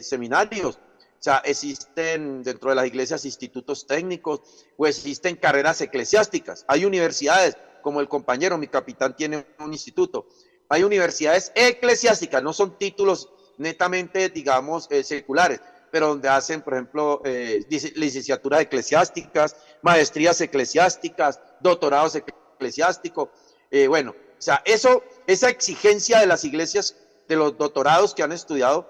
C: seminarios, o sea, existen dentro de las iglesias institutos técnicos o existen carreras eclesiásticas. Hay universidades, como el compañero, mi capitán tiene un instituto. Hay universidades eclesiásticas, no son títulos netamente, digamos, seculares, pero donde hacen, por ejemplo, licenciaturas eclesiásticas, maestrías eclesiásticas, doctorados eclesiásticos, bueno, o sea, esa exigencia de las iglesias, de los doctorados que han estudiado,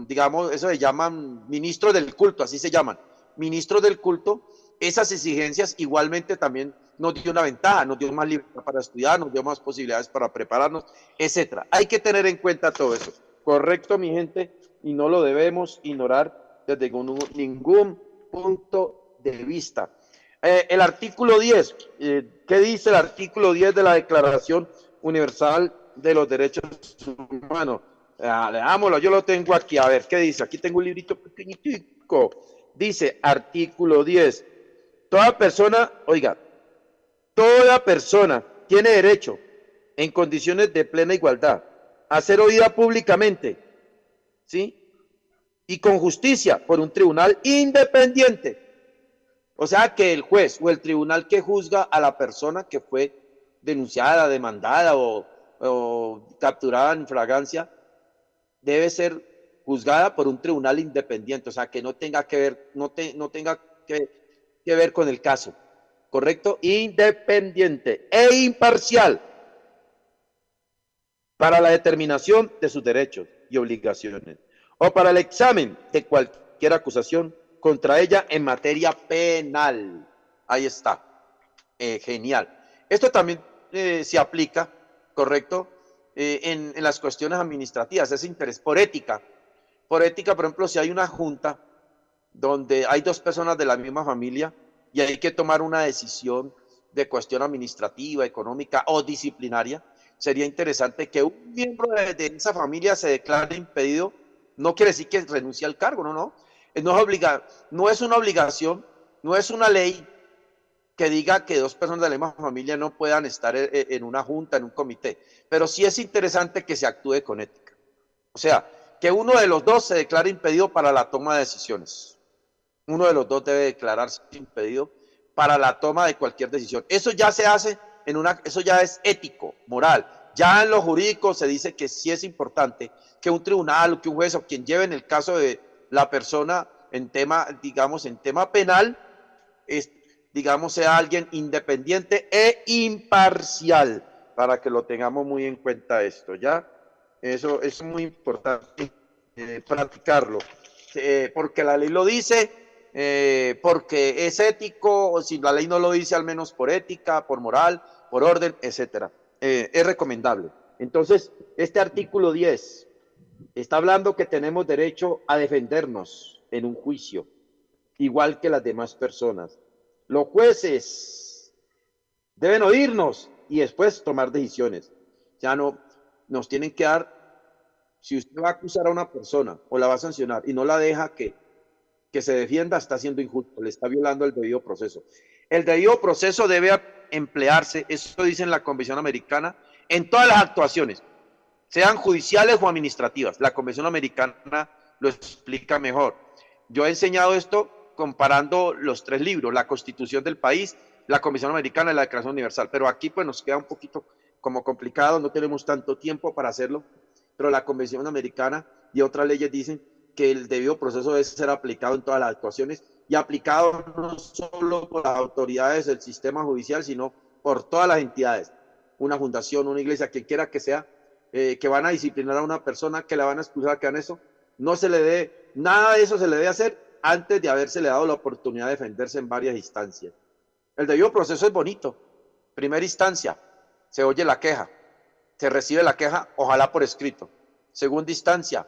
C: digamos, eso se llaman ministros del culto, así se llaman, ministros del culto, esas exigencias igualmente también nos dio una ventaja, nos dio más libertad para estudiar, nos dio más posibilidades para prepararnos, etcétera. Hay que tener en cuenta todo eso. Correcto, mi gente, y no lo debemos ignorar desde ningún punto de vista. El artículo 10, ¿qué dice el artículo 10 de la Declaración Universal de los Derechos Humanos? Leámoslo, yo lo tengo aquí, a ver, ¿qué dice? Aquí tengo un librito pequeñitico. Dice, artículo 10, toda persona tiene derecho, en condiciones de plena igualdad, a ser oída públicamente, ¿sí? Y con justicia por un tribunal independiente. O sea, que el juez o el tribunal que juzga a la persona que fue denunciada, demandada o capturada en flagrancia, debe ser juzgada por un tribunal independiente, o sea, que no tenga que ver, no tenga que ver con el caso, ¿correcto? Independiente e imparcial para la determinación de sus derechos y obligaciones, o para el examen de cualquier acusación contra ella en materia penal. Ahí está. Genial. Esto también se aplica, ¿correcto? En las cuestiones administrativas, es interés por ética. Por ética, por ejemplo, si hay una junta donde hay dos personas de la misma familia y hay que tomar una decisión de cuestión administrativa, económica o disciplinaria, sería interesante que un miembro de esa familia se declare impedido. No quiere decir que renuncie al cargo, no es una obligación, no es una ley que diga que dos personas de la misma familia no puedan estar en una junta, en un comité, pero sí es interesante que se actúe con ética. O sea, que uno de los dos se declare impedido para la toma de decisiones. Uno de los dos debe declararse impedido para la toma de cualquier decisión. Eso ya se hace eso ya es ético, moral. Ya en lo jurídico se dice que sí es importante que un tribunal o que un juez o quien lleve en el caso de la persona en tema, digamos, en tema penal, digamos, sea alguien independiente e imparcial, para que lo tengamos muy en cuenta esto, ¿ya? Eso es muy importante practicarlo, porque la ley lo dice porque es ético, o si la ley no lo dice, al menos por ética, por moral, por orden, etcétera. Es recomendable. Entonces, este artículo 10 está hablando que tenemos derecho a defendernos en un juicio, igual que las demás personas. Los jueces deben oírnos y después tomar decisiones. Ya no nos tienen que dar, si usted va a acusar a una persona o la va a sancionar y no la deja que se defienda, está siendo injusto, le está violando el debido proceso. El debido proceso debe emplearse, eso dice en la Convención Americana, en todas las actuaciones, sean judiciales o administrativas. La Convención Americana lo explica mejor. Yo he enseñado esto comparando los 3 libros, la Constitución del país, la Convención Americana y la Declaración Universal, pero aquí pues nos queda un poquito como complicado, no tenemos tanto tiempo para hacerlo, pero la Convención Americana y otras leyes dicen que el debido proceso debe ser aplicado en todas las actuaciones y aplicado no solo por las autoridades del sistema judicial, sino por todas las entidades, una fundación, una iglesia, quien quiera que sea, que van a disciplinar a una persona, que la van a expulsar, que hagan eso, no se le dé, nada de eso se le debe hacer antes de habérsele dado la oportunidad de defenderse en varias instancias. El debido proceso es bonito. Primera instancia, se oye la queja, se recibe la queja, ojalá por escrito. Segunda instancia,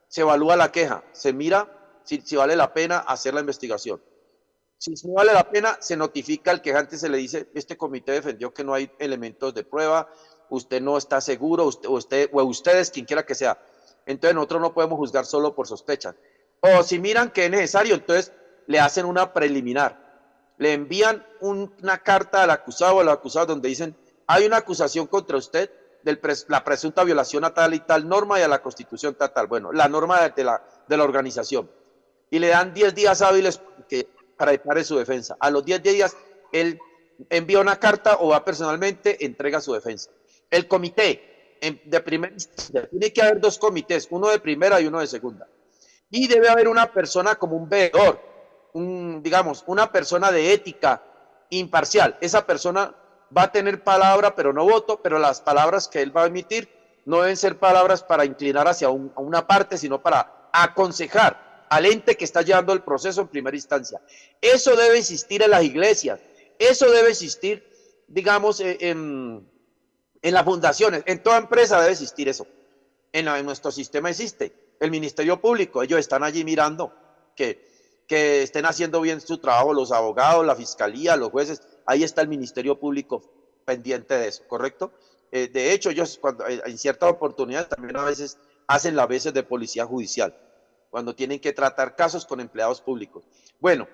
C: se evalúa la queja, se mira si vale la pena hacer la investigación. Si no vale la pena, se notifica al quejante, se le dice, este comité defendió que no hay elementos de prueba, usted no está seguro, ustedes, quien quiera que sea. Entonces nosotros no podemos juzgar solo por sospecha. O si miran que es necesario, entonces le hacen una preliminar. Le envían una carta al acusado o al acusado donde dicen, hay una acusación contra usted, la presunta violación a tal y tal norma y a la Constitución tal. Bueno, la norma de la organización. Y le dan 10 días hábiles para declarar su defensa. A los 10 días, él envía una carta o va personalmente, entrega su defensa. El comité de primera instancia, tiene que haber 2 comités, uno de primera y uno de segunda. Y debe haber una persona como un veedor, digamos, una persona de ética imparcial. Esa persona va a tener palabra, pero no voto, pero las palabras que él va a emitir no deben ser palabras para inclinar hacia una parte, sino para aconsejar al ente que está llevando el proceso en primera instancia. Eso debe existir en las iglesias, eso debe existir, digamos, en las fundaciones, en toda empresa debe existir eso. En nuestro sistema existe el Ministerio Público, ellos están allí mirando que estén haciendo bien su trabajo los abogados, la fiscalía, los jueces, ahí está el Ministerio Público pendiente de eso, ¿correcto? De hecho, ellos en ciertas oportunidades también a veces hacen las veces de policía judicial, cuando tienen que tratar casos con empleados públicos. Bueno,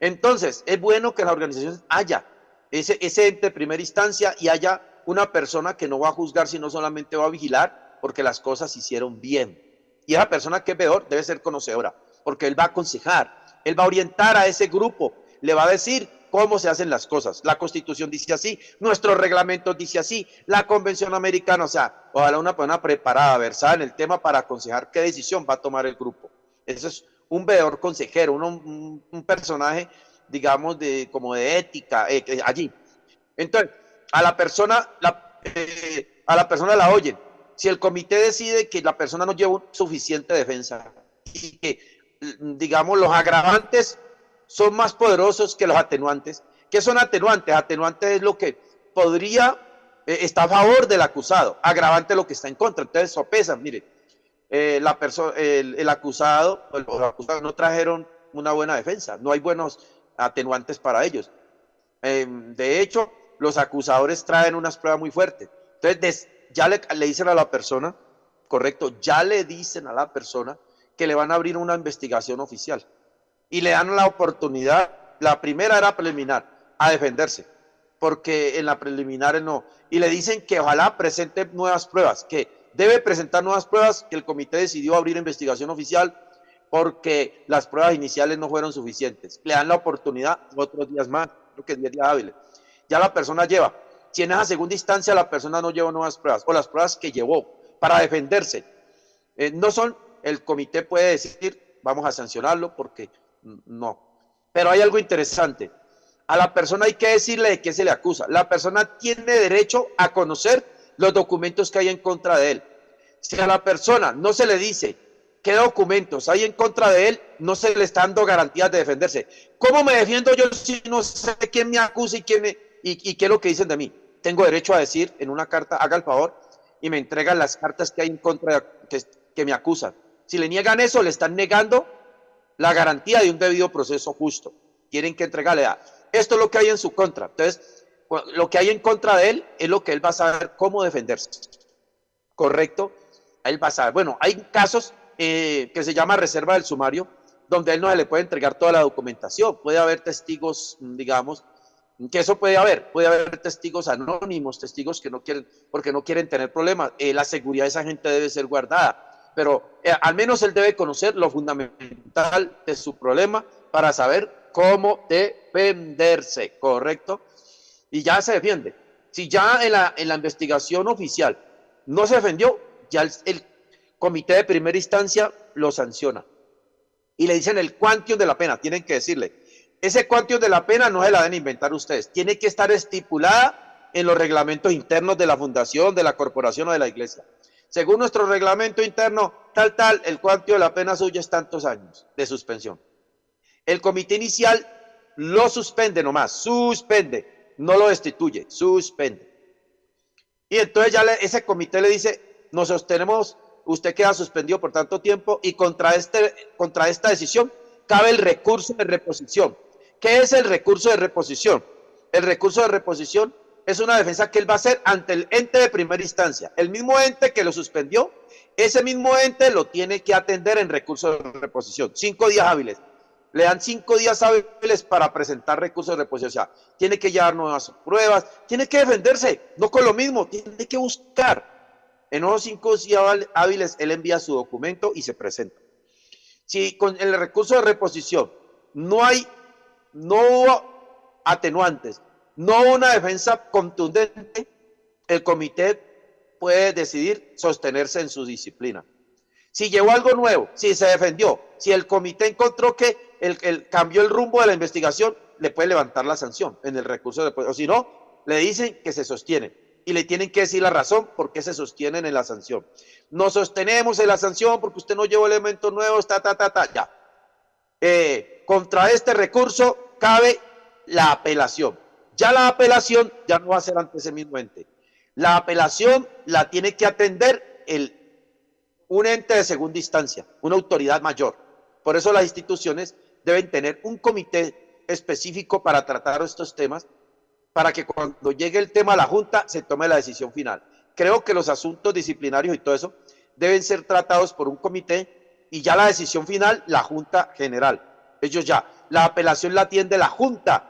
C: entonces, es bueno que en las organizaciones haya ese ente de primera instancia y haya una persona que no va a juzgar, sino solamente va a vigilar porque las cosas se hicieron bien. Y esa persona que es veedor debe ser conocedora, porque él va a aconsejar, él va a orientar a ese grupo, le va a decir cómo se hacen las cosas. La Constitución dice así, nuestro reglamento dice así, la Convención Americana, o sea, ojalá una persona preparada, versada en el tema para aconsejar qué decisión va a tomar el grupo. Eso es un veedor consejero, un personaje, digamos, como de ética allí. Entonces, a la persona la oyen. Si el comité decide que la persona no lleva suficiente defensa y que, digamos, los agravantes son más poderosos que los atenuantes. ¿Qué son atenuantes? Atenuantes es lo que podría está a favor del acusado, agravante lo que está en contra. Entonces sopesan, mire, el acusado o los acusados no trajeron una buena defensa, no hay buenos atenuantes para ellos. De hecho, los acusadores traen unas pruebas muy fuertes. Entonces, ya le dicen a la persona, correcto, ya le dicen a la persona que le van a abrir una investigación oficial y le dan la oportunidad. La primera era preliminar, a defenderse, porque en la preliminar no, y le dicen que ojalá presente nuevas pruebas, que debe presentar nuevas pruebas, que el comité decidió abrir investigación oficial porque las pruebas iniciales no fueron suficientes. Le dan la oportunidad otros días más, creo que 10 días hábiles. Ya la persona lleva, si en esa segunda instancia la persona no lleva nuevas pruebas, o las pruebas que llevó para defenderse, no son, el comité puede decir, vamos a sancionarlo porque no. Pero hay algo interesante, a la persona hay que decirle de qué se le acusa. La persona tiene derecho a conocer los documentos que hay en contra de él. Si a la persona no se le dice ¿Qué documentos hay en contra de él? No se le están dando garantías de defenderse. ¿Cómo me defiendo yo si no sé quién me acusa y qué es lo que dicen de mí? Tengo derecho a decir en una carta, haga el favor, y me entregan las cartas que hay en contra que me acusan. Si le niegan eso, le están negando la garantía de un debido proceso justo. Tienen que entregarle esto es lo que hay en su contra. Entonces, lo que hay en contra de él es lo que él va a saber cómo defenderse. ¿Correcto? Él va a saber. Bueno, hay casos que se llama reserva del sumario, donde a él no se le puede entregar toda la documentación. Puede haber testigos, digamos, que eso puede haber testigos anónimos, testigos que no quieren, porque no quieren tener problemas. La seguridad de esa gente debe ser guardada, pero al menos él debe conocer lo fundamental de su problema para saber cómo defenderse, ¿correcto? Y ya se defiende. Si ya en la investigación oficial no se defendió, ya el comité de primera instancia lo sanciona y le dicen el quantium de la pena. Tienen que decirle, ese quantium de la pena no se la deben inventar ustedes, tiene que estar estipulada en los reglamentos internos de la fundación, de la corporación o de la iglesia. Según nuestro reglamento interno, tal, el quantium de la pena suya es tantos años de suspensión. El comité inicial lo suspende nomás, suspende, no lo destituye, suspende. Y entonces ya ese comité le dice, nos sostenemos, usted queda suspendido por tanto tiempo y contra esta decisión cabe el recurso de reposición. ¿Qué es el recurso de reposición? El recurso de reposición es una defensa que él va a hacer ante el ente de primera instancia. El mismo ente que lo suspendió, ese mismo ente lo tiene que atender en recurso de reposición. 5 días hábiles. Le dan 5 días hábiles para presentar recursos de reposición. O sea, tiene que llevar nuevas pruebas, tiene que defenderse, no con lo mismo, tiene que buscar. En esos 5 días hábiles, él envía su documento y se presenta. Si con el recurso de reposición no hubo atenuantes, no hubo una defensa contundente, el comité puede decidir sostenerse en su disciplina. Si llevó algo nuevo, si se defendió, si el comité encontró que cambió el rumbo de la investigación, le puede levantar la sanción en el recurso de, o si no, le dicen que se sostiene y le tienen que decir la razón por qué se sostienen en la sanción. Nos sostenemos en la sanción porque usted no llevó elementos nuevos, ya. Contra este recurso cabe la apelación. Ya la apelación ya no va a ser ante ese mismo ente. La apelación la tiene que atender un ente de segunda instancia, una autoridad mayor. Por eso las instituciones deben tener un comité específico para tratar estos temas, para que cuando llegue el tema a la Junta se tome la decisión final. Creo que los asuntos disciplinarios y todo eso deben ser tratados por un comité y ya la decisión final, la Junta General. Ellos ya, la apelación la atiende la Junta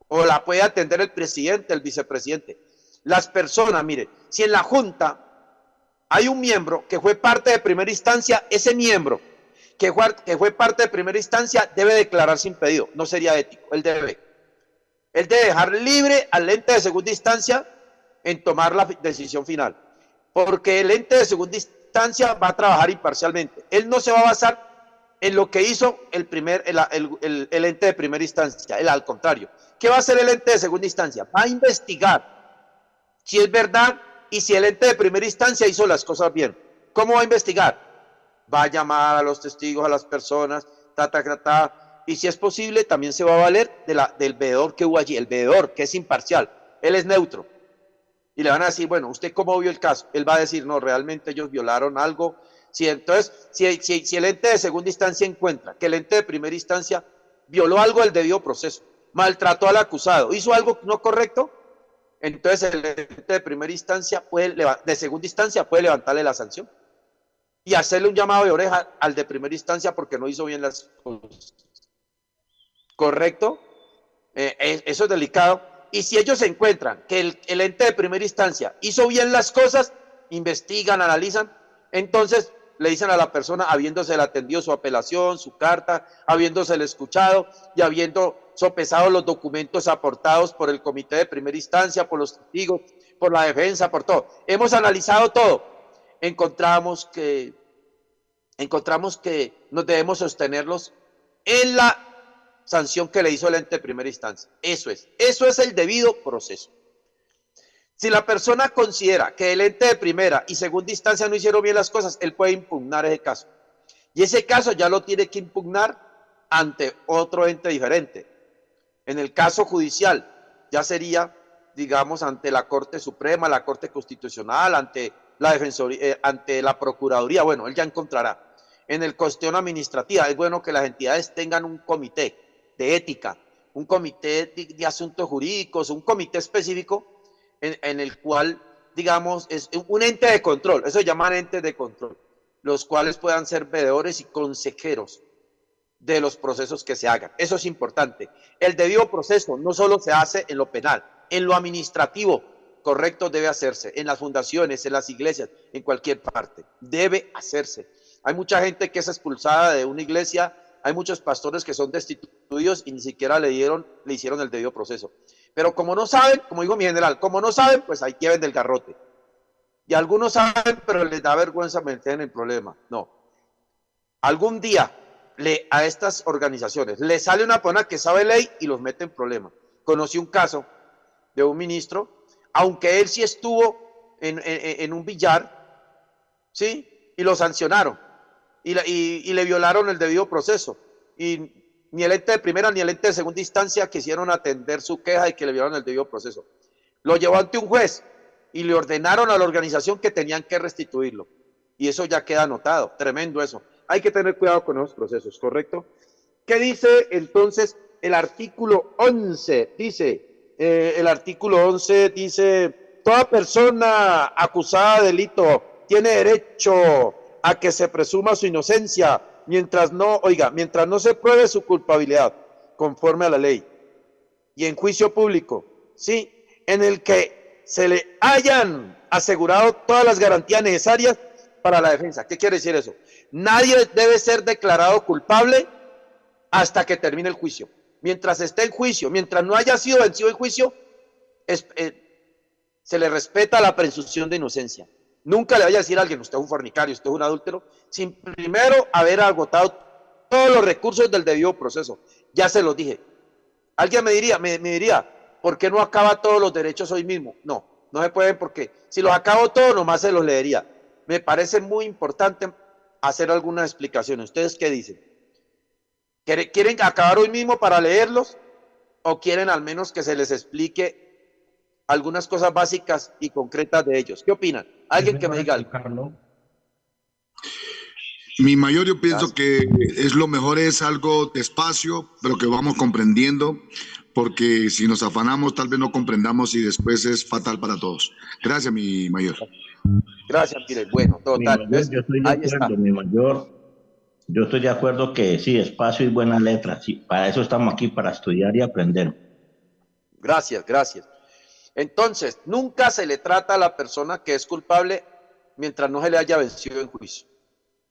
C: o la puede atender el presidente, el vicepresidente. Las personas, mire, si en la Junta hay un miembro que fue parte de primera instancia, ese miembro que fue parte de primera instancia debe declararse impedido, no sería ético, él debe dejar libre al ente de segunda instancia en tomar la decisión final, porque el ente de segunda instancia va a trabajar imparcialmente, él no se va a basar en lo que hizo el ente de primera instancia, al contrario. ¿Qué va a hacer el ente de segunda instancia? Va a investigar si es verdad y si el ente de primera instancia hizo las cosas bien. ¿Cómo va a investigar? Va a llamar a los testigos, a las personas, y si es posible también se va a valer del veedor que hubo allí, el veedor que es imparcial, él es neutro. Y le van a decir, bueno, ¿usted cómo vio el caso? Él va a decir, no, realmente ellos violaron algo. Entonces, si el ente de segunda instancia encuentra que el ente de primera instancia violó algo del debido proceso, maltrató al acusado, hizo algo no correcto, entonces el ente de primera instancia de segunda instancia puede levantarle la sanción y hacerle un llamado de oreja al de primera instancia porque no hizo bien las cosas. ¿Correcto? Eso es delicado. Y si ellos encuentran que el ente de primera instancia hizo bien las cosas, investigan, analizan, entonces le dicen a la persona, habiéndosele atendido su apelación, su carta, habiéndosele escuchado y habiendo sopesado los documentos aportados por el comité de primera instancia, por los testigos, por la defensa, por todo. Hemos analizado todo. Encontramos que nos debemos sostenerlos en la sanción que le hizo el ente de primera instancia. Eso es el debido proceso. Si la persona considera que el ente de primera y segunda instancia no hicieron bien las cosas, él puede impugnar ese caso. Y ese caso ya lo tiene que impugnar ante otro ente diferente. En el caso judicial ya sería, digamos, ante la Corte Suprema, la Corte Constitucional, ante la Defensoría, ante la Procuraduría. Bueno, él ya encontrará. En el cuestión administrativa es bueno que las entidades tengan un comité de ética, un comité de asuntos jurídicos, un comité específico en el cual, digamos, es un ente de control. Eso se llaman entes de control, los cuales puedan ser veedores y consejeros de los procesos que se hagan. Eso es importante. El debido proceso no solo se hace en lo penal, en lo administrativo, correcto, debe hacerse, en las fundaciones, en las iglesias, en cualquier parte, debe hacerse. Hay mucha gente que es expulsada de una iglesia, hay muchos pastores que son destituidos y ni siquiera le hicieron el debido proceso. Pero como no saben, como digo mi general, como no saben, pues ahí lleven del garrote. Y algunos saben, pero les da vergüenza meter en el problema. No. Algún día a estas organizaciones le sale una persona que sabe ley y los mete en problemas. Conocí un caso de un ministro, aunque él sí estuvo en un billar, ¿sí? Y lo sancionaron y le violaron el debido proceso. Y ni el ente de primera ni el ente de segunda instancia quisieron atender su queja de que le violaron el debido proceso. Lo llevó ante un juez y le ordenaron a la organización que tenían que restituirlo. Y eso ya queda anotado. Tremendo eso. Hay que tener cuidado con esos procesos, ¿correcto? ¿Qué dice entonces el artículo 11? El artículo 11 dice, toda persona acusada de delito tiene derecho a que se presuma su inocencia mientras no se pruebe su culpabilidad conforme a la ley. Y en juicio público, ¿sí? En el que se le hayan asegurado todas las garantías necesarias para la defensa. ¿Qué quiere decir eso? Nadie debe ser declarado culpable hasta que termine el juicio. Mientras esté en juicio, mientras no haya sido vencido el juicio, se le respeta la presunción de inocencia. Nunca le vaya a decir a alguien, usted es un fornicario, usted es un adúltero, sin primero haber agotado todos los recursos del debido proceso. Ya se los dije. Alguien me diría, ¿por qué no acaba todos los derechos hoy mismo? No, no se pueden porque si los acabo todos, nomás se los leería. Me parece muy importante hacer algunas explicaciones. ¿Ustedes qué dicen? ¿Quieren acabar hoy mismo para leerlos? ¿O quieren al menos que se les explique algunas cosas básicas y concretas de ellos? ¿Qué opinan? Alguien que me diga algo.
B: Mi mayor, yo pienso que es lo mejor es algo despacio, pero que vamos comprendiendo, porque si nos afanamos tal vez no comprendamos y después es fatal para todos. Gracias, mi mayor.
C: Gracias, mire, bueno, total.
D: Mayor, yo estoy de acuerdo, mi mayor. Yo estoy de acuerdo que sí, espacio y buenas letras. Sí, para eso estamos aquí, para estudiar y aprender.
C: Gracias, gracias. Entonces, nunca se le trata a la persona que es culpable mientras no se le haya vencido en juicio.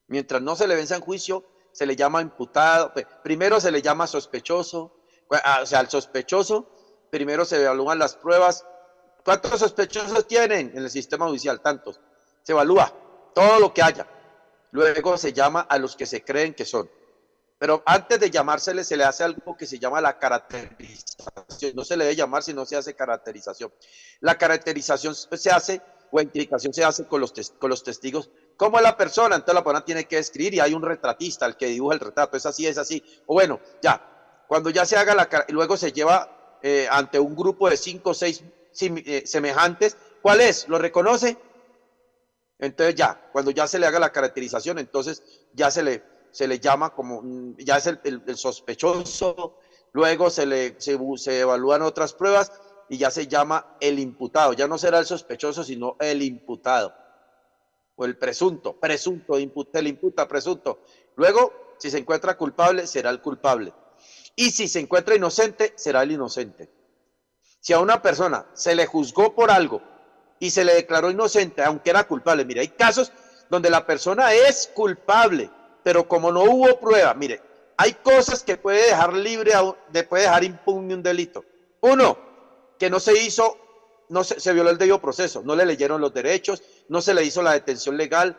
C: Mientras no se le venza en juicio, se le llama imputado. Primero se le llama sospechoso. O sea, al sospechoso, primero se evalúan las pruebas. ¿Cuántos sospechosos tienen en el sistema judicial? Tantos. Se evalúa todo lo que haya. Luego se llama a los que se creen que son. Pero antes de llamársele, se le hace algo que se llama la caracterización. No se le debe llamar si no se hace caracterización. La caracterización se hace, o identificación se hace con los testigos. ¿Cómo es la persona? Entonces la persona tiene que escribir y hay un retratista, el que dibuja el retrato. Es así, es así. O bueno, ya. Cuando ya se haga luego se lleva ante un grupo de 5 o 6 semejantes. ¿Cuál es? ¿Lo reconoce? Entonces ya, cuando ya se le haga la caracterización, entonces ya se le llama como, ya es el sospechoso, luego se evalúan otras pruebas y ya se llama el imputado. Ya no será el sospechoso, sino el imputado. O el presunto, el imputa, presunto. Luego, si se encuentra culpable, será el culpable. Y si se encuentra inocente, será el inocente. Si a una persona se le juzgó por algo y se le declaró inocente, aunque era culpable, mire, hay casos donde la persona es culpable, pero como no hubo prueba, mire, hay cosas que puede dejar libre, puede dejar impune un delito. Uno, que no se hizo, se violó el debido proceso, no le leyeron los derechos, no se le hizo la detención legal,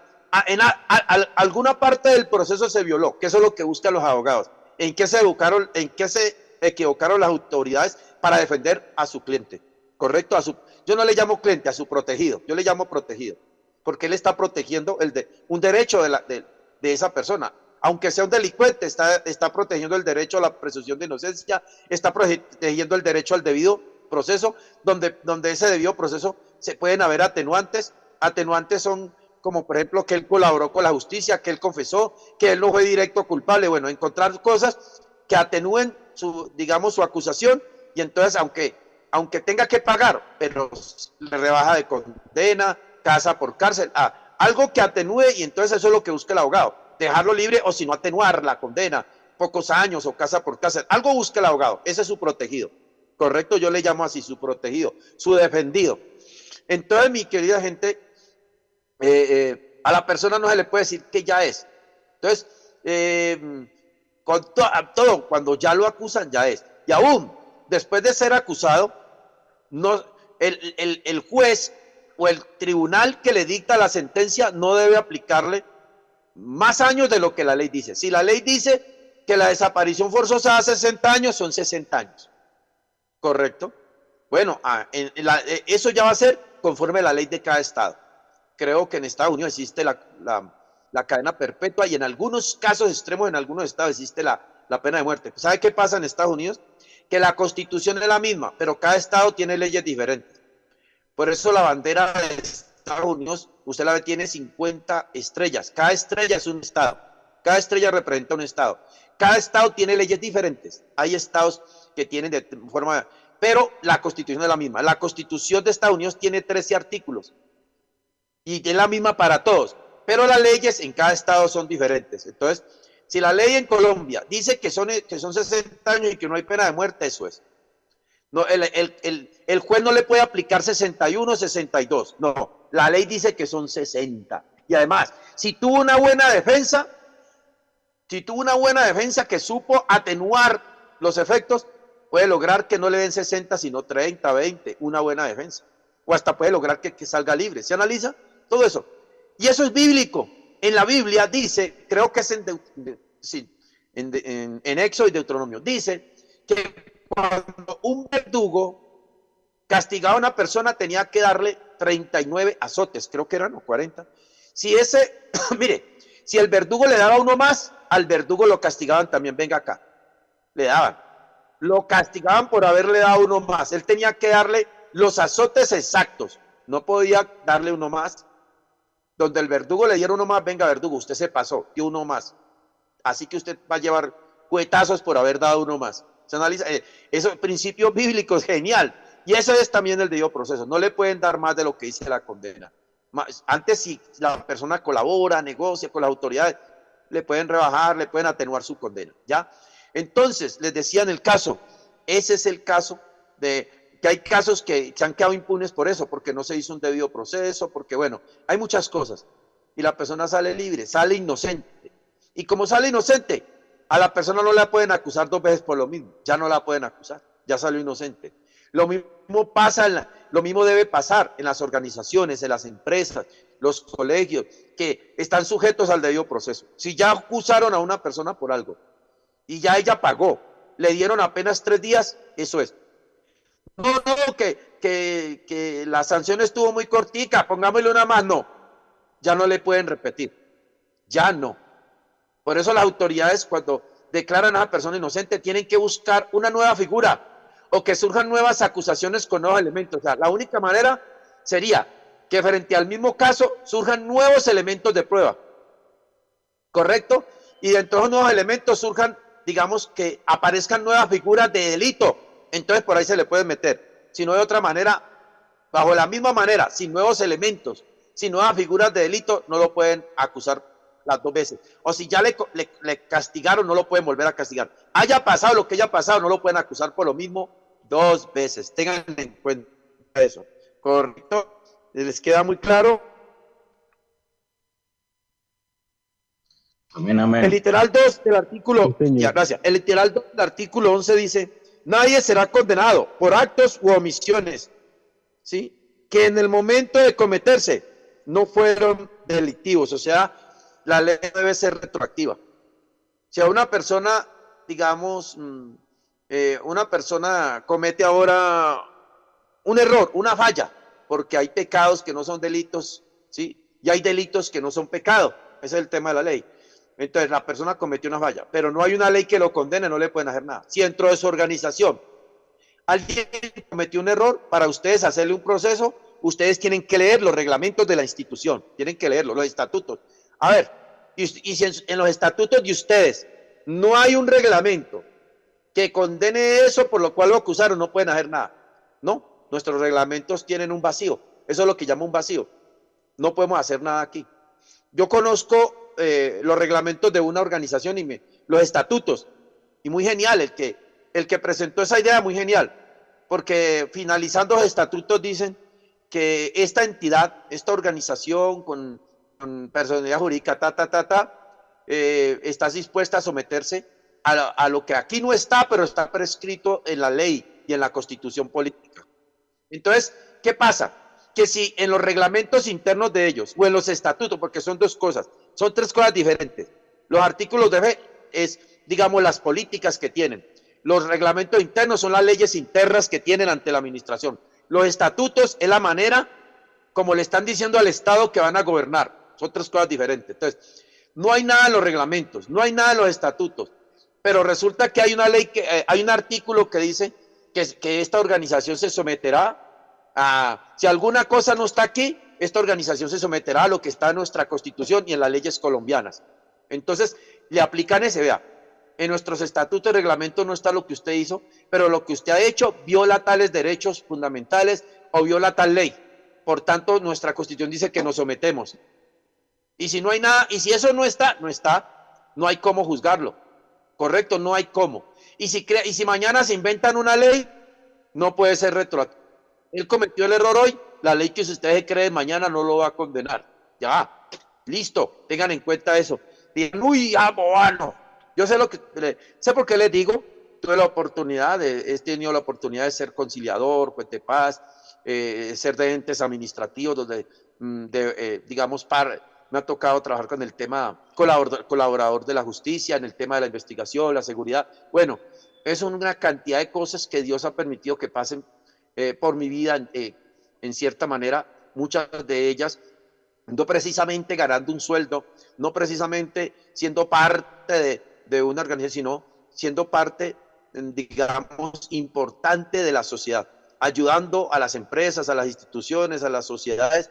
C: alguna parte del proceso se violó, que eso es lo que buscan los abogados. ¿En qué se equivocaron las autoridades para defender a su cliente? ¿Correcto? Yo no le llamo cliente, a su protegido, yo le llamo protegido, porque él está protegiendo un derecho de esa persona. aunque sea un delincuente, está protegiendo el derecho a la presunción de inocencia, está protegiendo el derecho al debido proceso, donde ese debido proceso se pueden haber atenuantes. Atenuantes son como, por ejemplo, que él colaboró con la justicia, que él confesó, que él no fue directo culpable. Bueno, encontrar cosas que atenúen digamos, su acusación, y entonces, aunque tenga que pagar, pero le rebaja de condena, casa por cárcel, algo que atenúe, y entonces eso es lo que busca el abogado, dejarlo libre, o si no, atenuar la condena, pocos años o casa por cárcel, algo busca el abogado, ese es su protegido, correcto, yo le llamo así, su protegido, su defendido. Entonces, mi querida gente, a la persona no se le puede decir que ya es. Entonces, con todo, cuando ya lo acusan, ya es. Y aún, después de ser acusado, no, el juez o el tribunal que le dicta la sentencia no debe aplicarle más años de lo que la ley dice. Si la ley dice que la desaparición forzosa hace 60 años, son 60 años. ¿Correcto? Bueno, eso ya va a ser conforme a la ley de cada estado. Creo que en Estados Unidos existe la cadena perpetua, y en algunos casos extremos, en algunos estados existe la pena de muerte. ¿Sabe qué pasa en Estados Unidos? Que la constitución es la misma, pero cada estado tiene leyes diferentes. Por eso la bandera de Estados Unidos, usted la ve, tiene 50 estrellas. Cada estrella es un estado. Cada estrella representa un estado. Cada estado tiene leyes diferentes. Hay estados que tienen de forma... Pero la constitución es la misma. La constitución de Estados Unidos tiene 13 artículos. Y es la misma para todos. Pero las leyes en cada estado son diferentes. Entonces, si la ley en Colombia dice que son 60 años y que no hay pena de muerte, eso es. No, el juez no le puede aplicar 61 o 62. No, la ley dice que son 60. Y además, si tuvo una buena defensa que supo atenuar los efectos, puede lograr que no le den 60, sino 30, 20, una buena defensa. O hasta puede lograr que salga libre. ¿Se analiza? Todo eso. Y eso es bíblico. En la Biblia dice, creo que es en Éxodo y Deuteronomio, dice que cuando un verdugo castigaba a una persona tenía que darle 39 azotes, creo que eran, o 40. Mire, si el verdugo le daba uno más, al verdugo lo castigaban también, venga acá, le daban. Lo castigaban por haberle dado uno más. Él tenía que darle los azotes exactos. No podía darle uno más. Donde el verdugo le diera uno más, venga verdugo, usted se pasó, dio uno más. Así que usted va a llevar cuetazos por haber dado uno más. Se analiza, eso, principio bíblico, es genial. Y eso es también el debido proceso. No le pueden dar más de lo que dice la condena. Antes, si la persona colabora, negocia con las autoridades, le pueden rebajar, le pueden atenuar su condena, ¿ya? Entonces, les decía en el caso, ese es el caso de que hay casos que se han quedado impunes por eso, porque no se hizo un debido proceso, porque bueno, hay muchas cosas. Y la persona sale libre, sale inocente. Y como sale inocente, a la persona no la pueden acusar 2 veces por lo mismo, ya no la pueden acusar, ya salió inocente. Lo mismo debe pasar en las organizaciones, en las empresas, los colegios, que están sujetos al debido proceso. Si ya acusaron a una persona por algo y ya ella pagó, le dieron apenas 3 días, eso es. No, que la sanción estuvo muy cortica, pongámosle una más, no. Ya no le pueden repetir, ya no. Por eso las autoridades, cuando declaran a esa persona inocente, tienen que buscar una nueva figura o que surjan nuevas acusaciones con nuevos elementos. O sea, la única manera sería que frente al mismo caso surjan nuevos elementos de prueba, ¿correcto? Y dentro de esos nuevos elementos surjan, digamos, que aparezcan nuevas figuras de delito. Entonces por ahí se le puede meter. Si no, de otra manera, bajo la misma manera, sin nuevos elementos, sin nuevas figuras de delito, no lo pueden acusar las 2 veces. O si ya le castigaron, no lo pueden volver a castigar. Haya pasado lo que haya pasado, no lo pueden acusar por lo mismo 2 veces. Tengan en cuenta eso. ¿Correcto? ¿Les queda muy claro?
D: Amén, amén.
C: El literal 2 del artículo, ya, gracias. El literal 2 del artículo 11 dice: nadie será condenado por actos u omisiones, ¿sí?, que en el momento de cometerse no fueron delictivos. O sea, la ley debe ser retroactiva. Si a una persona, digamos, una persona comete ahora un error, una falla, porque hay pecados que no son delitos, ¿sí?, y hay delitos que no son pecado. Ese es el tema de la ley. Entonces la persona cometió una falla, pero no hay una ley que lo condene, no le pueden hacer nada. Si dentro de su organización alguien cometió un error, para ustedes hacerle un proceso, ustedes tienen que leer los reglamentos de la institución, tienen que leerlos, los estatutos. A ver, y si en los estatutos de ustedes no hay un reglamento que condene eso por lo cual lo acusaron, no pueden hacer nada. No, nuestros reglamentos tienen un vacío, eso es lo que llamo un vacío. No podemos hacer nada aquí. Yo conozco los reglamentos de una organización y los estatutos, y muy genial, el que presentó esa idea, muy genial, porque finalizando los estatutos dicen que esta entidad, esta organización con personalidad jurídica, está dispuesta a someterse a lo que aquí no está, pero está prescrito en la ley y en la constitución política. Entonces, ¿qué pasa? Que si en los reglamentos internos de ellos o en los estatutos, porque son dos cosas, son tres cosas diferentes. Los artículos de fe es, digamos, las políticas que tienen. Los reglamentos internos son las leyes internas que tienen ante la administración. Los estatutos es la manera como le están diciendo al Estado que van a gobernar. Son tres cosas diferentes. Entonces, no hay nada en los reglamentos, no hay nada en los estatutos, pero resulta que hay una ley, hay un artículo que dice que esta organización se someterá si alguna cosa no está aquí, esta organización se someterá a lo que está en nuestra Constitución y en las leyes colombianas. Entonces, le aplican ese, vea, en nuestros estatutos y reglamentos no está lo que usted hizo, pero lo que usted ha hecho viola tales derechos fundamentales o viola tal ley. Por tanto, nuestra Constitución dice que nos sometemos. Y si no hay nada, y si eso no está, no hay cómo juzgarlo. Correcto, no hay cómo. Y si mañana se inventan una ley, no puede ser retroactivo. Él cometió el error hoy, la ley que ustedes creen mañana no lo va a condenar. Ya, listo, tengan en cuenta eso. Digan, uy, abogado. Yo sé sé por qué les digo, tuve la oportunidad, he tenido la oportunidad de ser conciliador, juez de paz, ser de entes administrativos, donde, digamos, me ha tocado trabajar con el tema colaborador de la justicia, en el tema de la investigación, la seguridad. Bueno, es una cantidad de cosas que Dios ha permitido que pasen por mi vida, en cierta manera, muchas de ellas, no precisamente ganando un sueldo, no precisamente siendo parte de una organización, sino siendo parte, digamos, importante de la sociedad, ayudando a las empresas, a las instituciones, a las sociedades,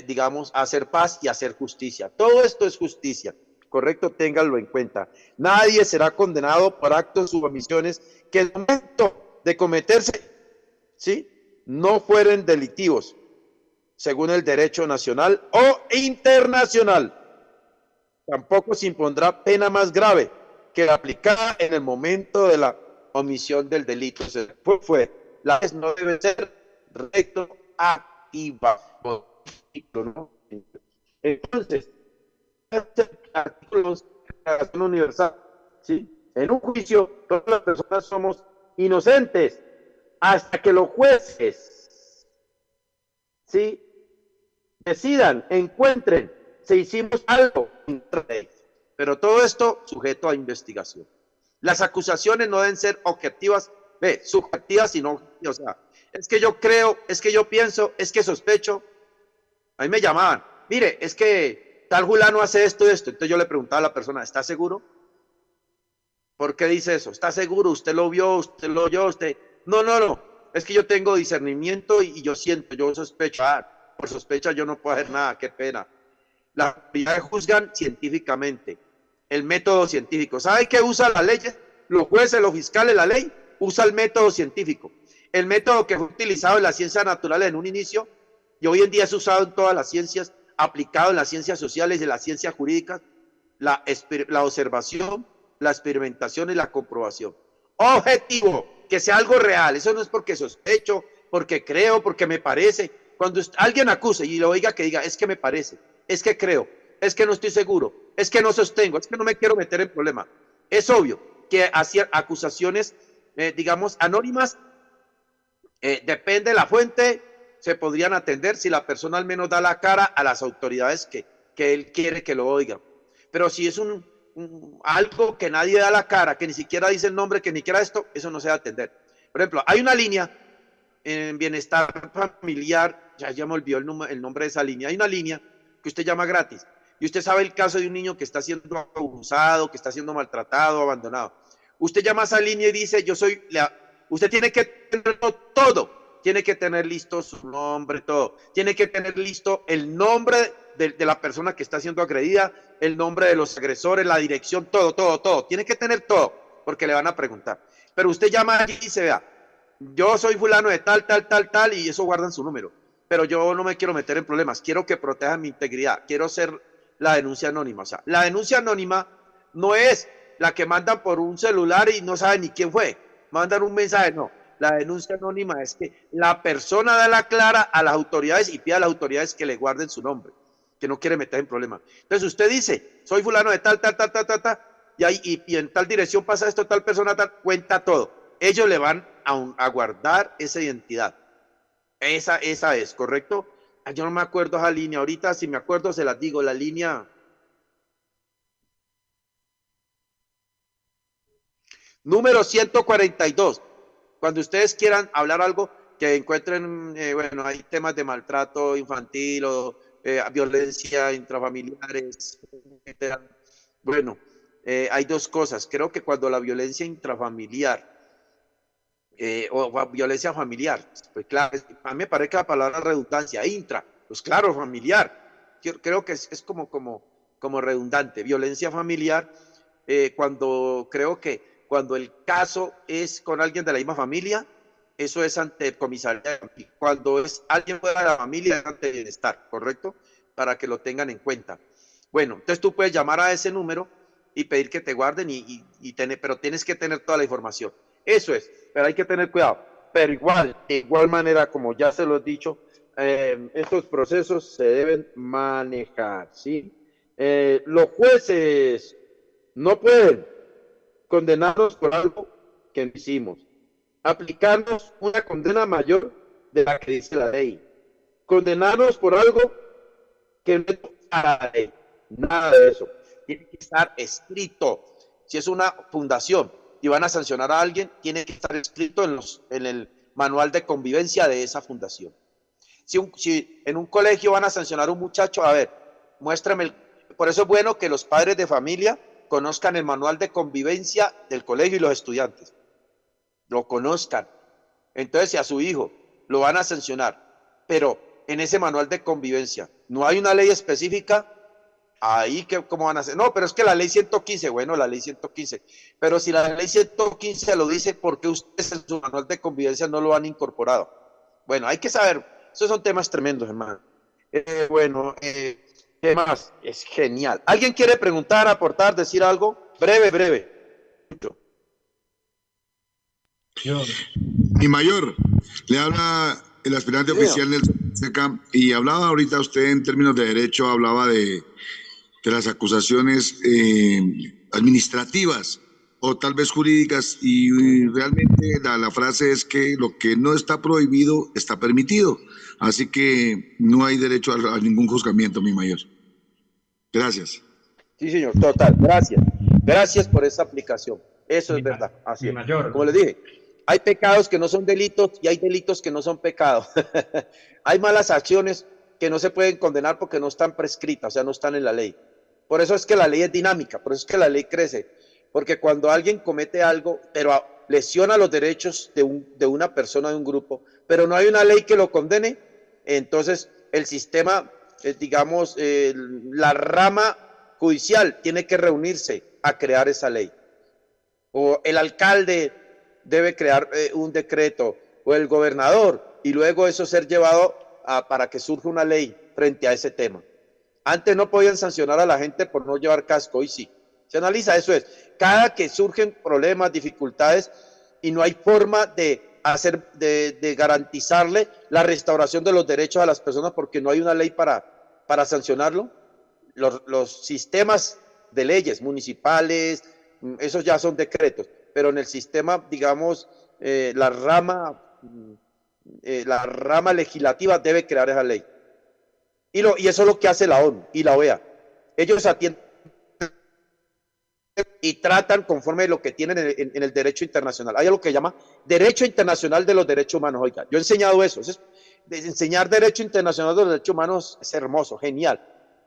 C: digamos, a hacer paz y a hacer justicia. Todo esto es justicia, correcto, ténganlo en cuenta. Nadie será condenado por actos u omisiones que el momento de cometerse, ¿sí?, no fueren delictivos, según el derecho nacional o internacional. Tampoco se impondrá pena más grave que la aplicada en el momento de la omisión del delito. O sea, la vez no debe ser retroactiva. ¿No? Entonces, este artículo de la Declaración Universal, ¿sí?, en un juicio todas las personas somos inocentes hasta que los jueces, ¿sí?, decidan, encuentren si hicimos algo, pero todo esto sujeto a investigación. Las acusaciones no deben ser objetivas, subjetivas, sino, o sea, es que yo creo, es que yo pienso, es que sospecho. A mí me llamaban, mire, es que tal fulano hace esto y esto. Entonces yo le preguntaba a la persona, ¿está seguro? ¿Por qué dice eso? ¿Está seguro? ¿Usted lo vio? ¿Usted lo oyó? ¿Usted? No. Es que yo tengo discernimiento y yo siento, yo sospecho. Por sospecha yo no puedo hacer nada, qué pena. Las autoridades juzgan científicamente, el método científico. ¿Sabe qué usa la ley? Los jueces, los fiscales, la ley usa el método científico. El método que fue utilizado en las ciencias naturales en un inicio y hoy en día es usado en todas las ciencias, aplicado en las ciencias sociales y en las ciencias jurídicas, la observación, la experimentación y la comprobación. Objetivo, que sea algo real. Eso no es porque sospecho, porque creo, porque me parece. Cuando alguien acuse y lo oiga que diga, es que me parece, es que creo, es que no estoy seguro, es que no sostengo, es que no me quiero meter en problemas. Es obvio que hacer acusaciones, digamos, anónimas, depende de la fuente, se podrían atender si la persona al menos da la cara a las autoridades que él quiere que lo oigan. Pero si es algo que nadie da la cara, que ni siquiera dice el nombre, que ni siquiera esto, eso no se va a atender. Por ejemplo, hay una línea en bienestar familiar, ya me olvidó el nombre de esa línea, hay una línea que usted llama gratis, y usted sabe el caso de un niño que está siendo abusado, que está siendo maltratado, abandonado. Usted llama a esa línea y dice, usted tiene que tenerlo todo, tiene que tener listo su nombre, todo, tiene que tener listo el nombre de la persona que está siendo agredida, el nombre de los agresores, la dirección, todo, tiene que tener todo, porque le van a preguntar. Pero usted llama allí y dice, vea, yo soy fulano de tal, y eso guardan su número, pero yo no me quiero meter en problemas, quiero que protejan mi integridad, quiero ser la denuncia anónima. O sea, la denuncia anónima no es la que mandan por un celular y no saben ni quién fue, mandan un mensaje, no. La denuncia anónima es que la persona da la clara a las autoridades y pide a las autoridades que le guarden su nombre, que no quiere meter en problemas. Entonces usted dice, soy fulano de tal, y en tal dirección pasa esto, tal persona, cuenta todo. Ellos le van a guardar esa identidad. Esa es, ¿correcto? Yo no me acuerdo esa línea. Ahorita, si me acuerdo, se las digo. La línea número 142. Cuando ustedes quieran hablar algo que encuentren, bueno, hay temas de maltrato infantil o violencia intrafamiliares, etc. Bueno, hay dos cosas. Creo que cuando la violencia intrafamiliar o violencia familiar, pues claro, a mí me parece que la palabra redundancia, intra, pues claro, familiar, creo que es como redundante, violencia familiar, creo que cuando el caso es con alguien de la misma familia, eso es ante comisaría, cuando es alguien fuera de la familia, es ante bienestar, ¿correcto? Para que lo tengan en cuenta. Bueno, entonces tú puedes llamar a ese número y pedir que te guarden pero tienes que tener toda la información. Eso es, pero hay que tener cuidado. Pero de igual manera, como ya se lo he dicho, estos procesos se deben manejar, ¿sí? Los jueces no pueden condenarnos por algo que no hicimos, aplicarnos una condena mayor de la que dice la ley, condenarnos por algo que no es la ley, nada de eso. Tiene que estar escrito. Si es una fundación y van a sancionar a alguien, tiene que estar escrito en el manual de convivencia de esa fundación. Si en un colegio van a sancionar a un muchacho, a ver, muéstrame. Por eso es bueno que los padres de familia conozcan el manual de convivencia del colegio y los estudiantes. Lo conozcan. Entonces, si a su hijo lo van a sancionar, pero en ese manual de convivencia no hay una ley específica, ahí ¿cómo van a hacer? No, pero es que la ley 115, bueno, la ley 115, pero si la ley 115 lo dice, ¿por qué ustedes en su manual de convivencia no lo han incorporado? Bueno, hay que saber, esos son temas tremendos, hermano. ¿Qué más? Es genial. ¿Alguien quiere preguntar, aportar, decir algo? Breve.
B: Mi mayor, le habla el aspirante oficial Nelson Fonseca, y hablaba ahorita usted en términos de derecho, hablaba de las acusaciones administrativas o tal vez jurídicas, y realmente la frase es que lo que no está prohibido está permitido, así que no hay derecho a ningún juzgamiento, mi mayor. Gracias.
C: Sí, señor, total, gracias por esa aplicación, eso es verdad, así es.
E: Mayor.
C: Como les dije, hay pecados que no son delitos y hay delitos que no son pecados. Hay malas acciones que no se pueden condenar porque no están prescritas, o sea, no están en la ley. Por eso es que la ley es dinámica, por eso es que la ley crece. Porque cuando alguien comete algo, pero lesiona los derechos de una persona, de un grupo, pero no hay una ley que lo condene, entonces el sistema, digamos, la rama judicial tiene que reunirse a crear esa ley. O el alcalde debe crear un decreto, o el gobernador, y luego eso ser llevado para que surja una ley frente a ese tema. Antes no podían sancionar a la gente por no llevar casco, hoy sí. Se analiza, eso es. Cada que surgen problemas, dificultades, y no hay forma de garantizarle la restauración de los derechos a las personas porque no hay una ley para sancionarlo, los sistemas de leyes municipales, esos ya son decretos, pero en el sistema, digamos, la rama legislativa debe crear esa ley. Y eso es lo que hace la ONU y la OEA. Ellos atienden y tratan conforme lo que tienen en el derecho internacional. Hay algo que se llama Derecho Internacional de los Derechos Humanos. Oiga, yo he enseñado eso. Enseñar Derecho Internacional de los Derechos Humanos es hermoso, genial.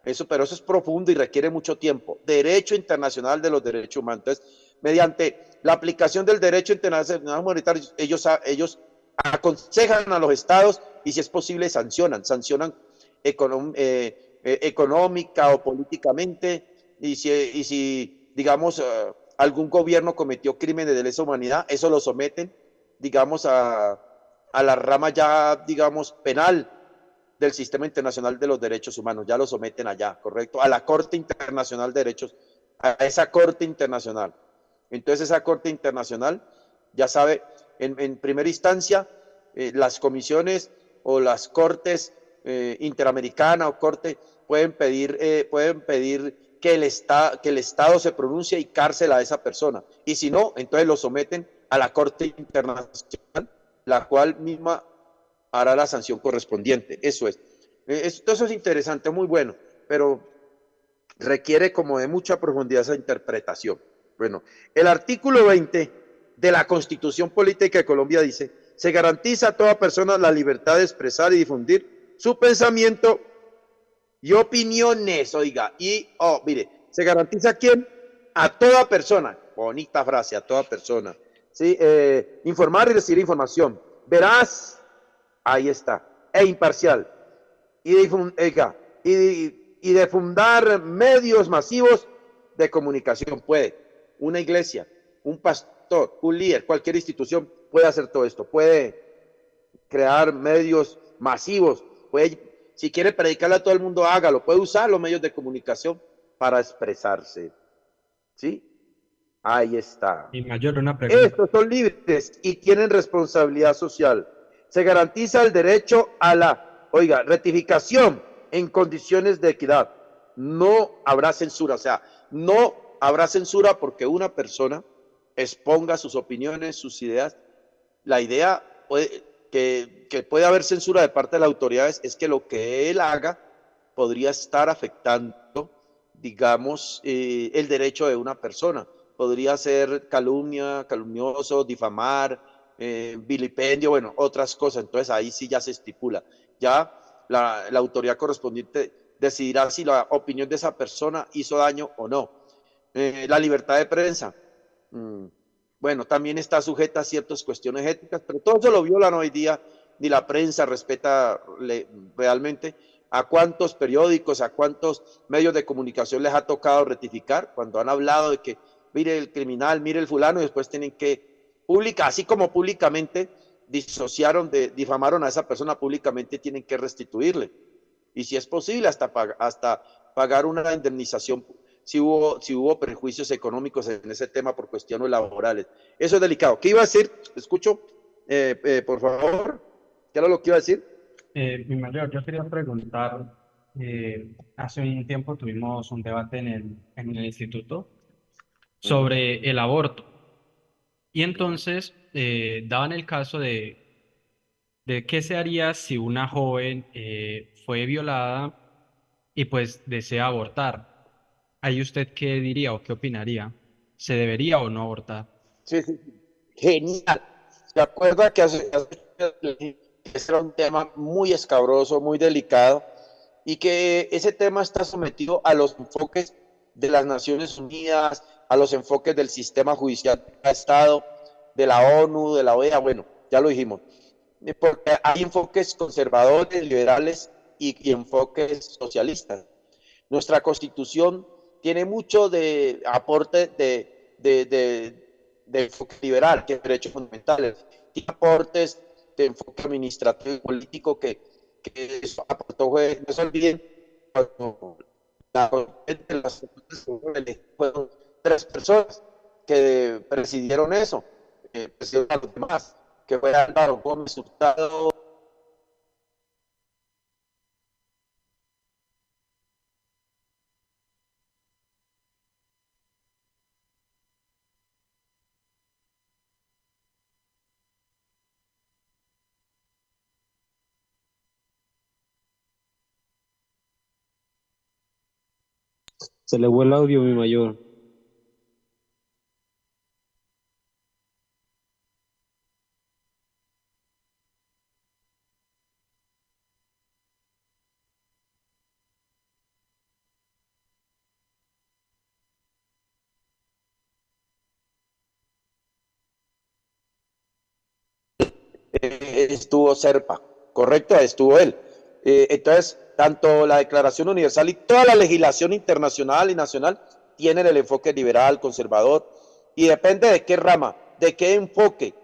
C: Eso, pero eso es profundo y requiere mucho tiempo. Derecho internacional de los derechos humanos. Entonces, mediante la aplicación del derecho internacional humanitario, ellos aconsejan a los estados y si es posible sancionan económica o políticamente y si digamos, algún gobierno cometió crímenes de lesa humanidad, eso lo someten, digamos, a la rama ya, digamos, penal del Sistema Internacional de los Derechos Humanos, ya lo someten allá, ¿correcto? A la Corte Internacional de Derechos, a esa Corte Internacional. Entonces esa Corte Internacional, ya sabe, en primera instancia, las comisiones o las Cortes Interamericana o Corte pueden pedir que el Estado se pronuncie y cárcel a esa persona. Y si no, entonces lo someten a la Corte Internacional, la cual misma hará la sanción correspondiente. Eso es. Eso es interesante, muy bueno, pero requiere como de mucha profundidad esa interpretación. Bueno, el artículo 20 de la Constitución Política de Colombia dice, se garantiza a toda persona la libertad de expresar y difundir su pensamiento y opiniones, oiga, mire, se garantiza a quién, a toda persona, bonita frase, a toda persona, ¿sí? Informar y recibir información, veraz, ahí está, e imparcial, y de fundar medios masivos de comunicación. Puede una iglesia, un pastor, un líder, cualquier institución puede hacer todo esto, puede crear medios masivos, puede, si quiere predicarle a todo el mundo, hágalo, puede usar los medios de comunicación para expresarse, ¿sí? Ahí está.
E: Y mayor, una pregunta.
C: Estos son libres y tienen responsabilidad social. Se garantiza el derecho a la, oiga, rectificación en condiciones de equidad. No habrá censura, o sea, no habrá censura porque una persona exponga sus opiniones, sus ideas. La idea que puede haber censura de parte de las autoridades es que lo que él haga podría estar afectando, digamos, el derecho de una persona. Podría ser calumnia, calumnioso, difamar, vilipendio, bueno, otras cosas. Entonces ahí sí ya se estipula. Ya la autoridad correspondiente decidirá si la opinión de esa persona hizo daño o no. La libertad de prensa. Bueno, también está sujeta a ciertas cuestiones éticas, pero todo eso lo violan hoy día, ni la prensa respeta realmente a cuántos periódicos, a cuántos medios de comunicación les ha tocado rectificar cuando han hablado de que mire el criminal, mire el fulano, y después tienen que publicar, así como públicamente difamaron a esa persona públicamente, tienen que restituirle. Y si es posible, hasta pagar una indemnización si hubo perjuicios económicos en ese tema por cuestiones laborales. Eso es delicado. ¿Qué iba a decir? Escucho, por favor. ¿Qué era lo que iba a decir?
E: Mi mayor, yo quería preguntar, hace un tiempo tuvimos un debate en el instituto sobre el aborto. Y entonces daban el caso de qué se haría si una joven fue violada y pues desea abortar. ¿Ahí usted qué diría o qué opinaría? ¿Se debería o no abortar?
C: Sí, sí, sí. Genial. ¿Se acuerda que ese era un tema muy escabroso, muy delicado, y que ese tema está sometido a los enfoques de las Naciones Unidas, a los enfoques del sistema judicial de cada Estado, de la ONU, de la OEA? Bueno, ya lo dijimos. Porque hay enfoques conservadores, liberales y enfoques socialistas. Nuestra Constitución tiene mucho de aporte de enfoque liberal, que es derechos fundamentales, tiene aportes de enfoque administrativo y político que eso aportó, no se olviden, cuando las fueron 3 personas que presidieron eso, presidieron a los demás, que fue Álvaro Gómez Hurtado,
F: Se le fue el audio, mi mayor.
C: estuvo Serpa, correcto, estuvo él. Entonces, tanto la Declaración Universal y toda la legislación internacional y nacional tienen el enfoque liberal, conservador, y depende de qué rama, de qué enfoque,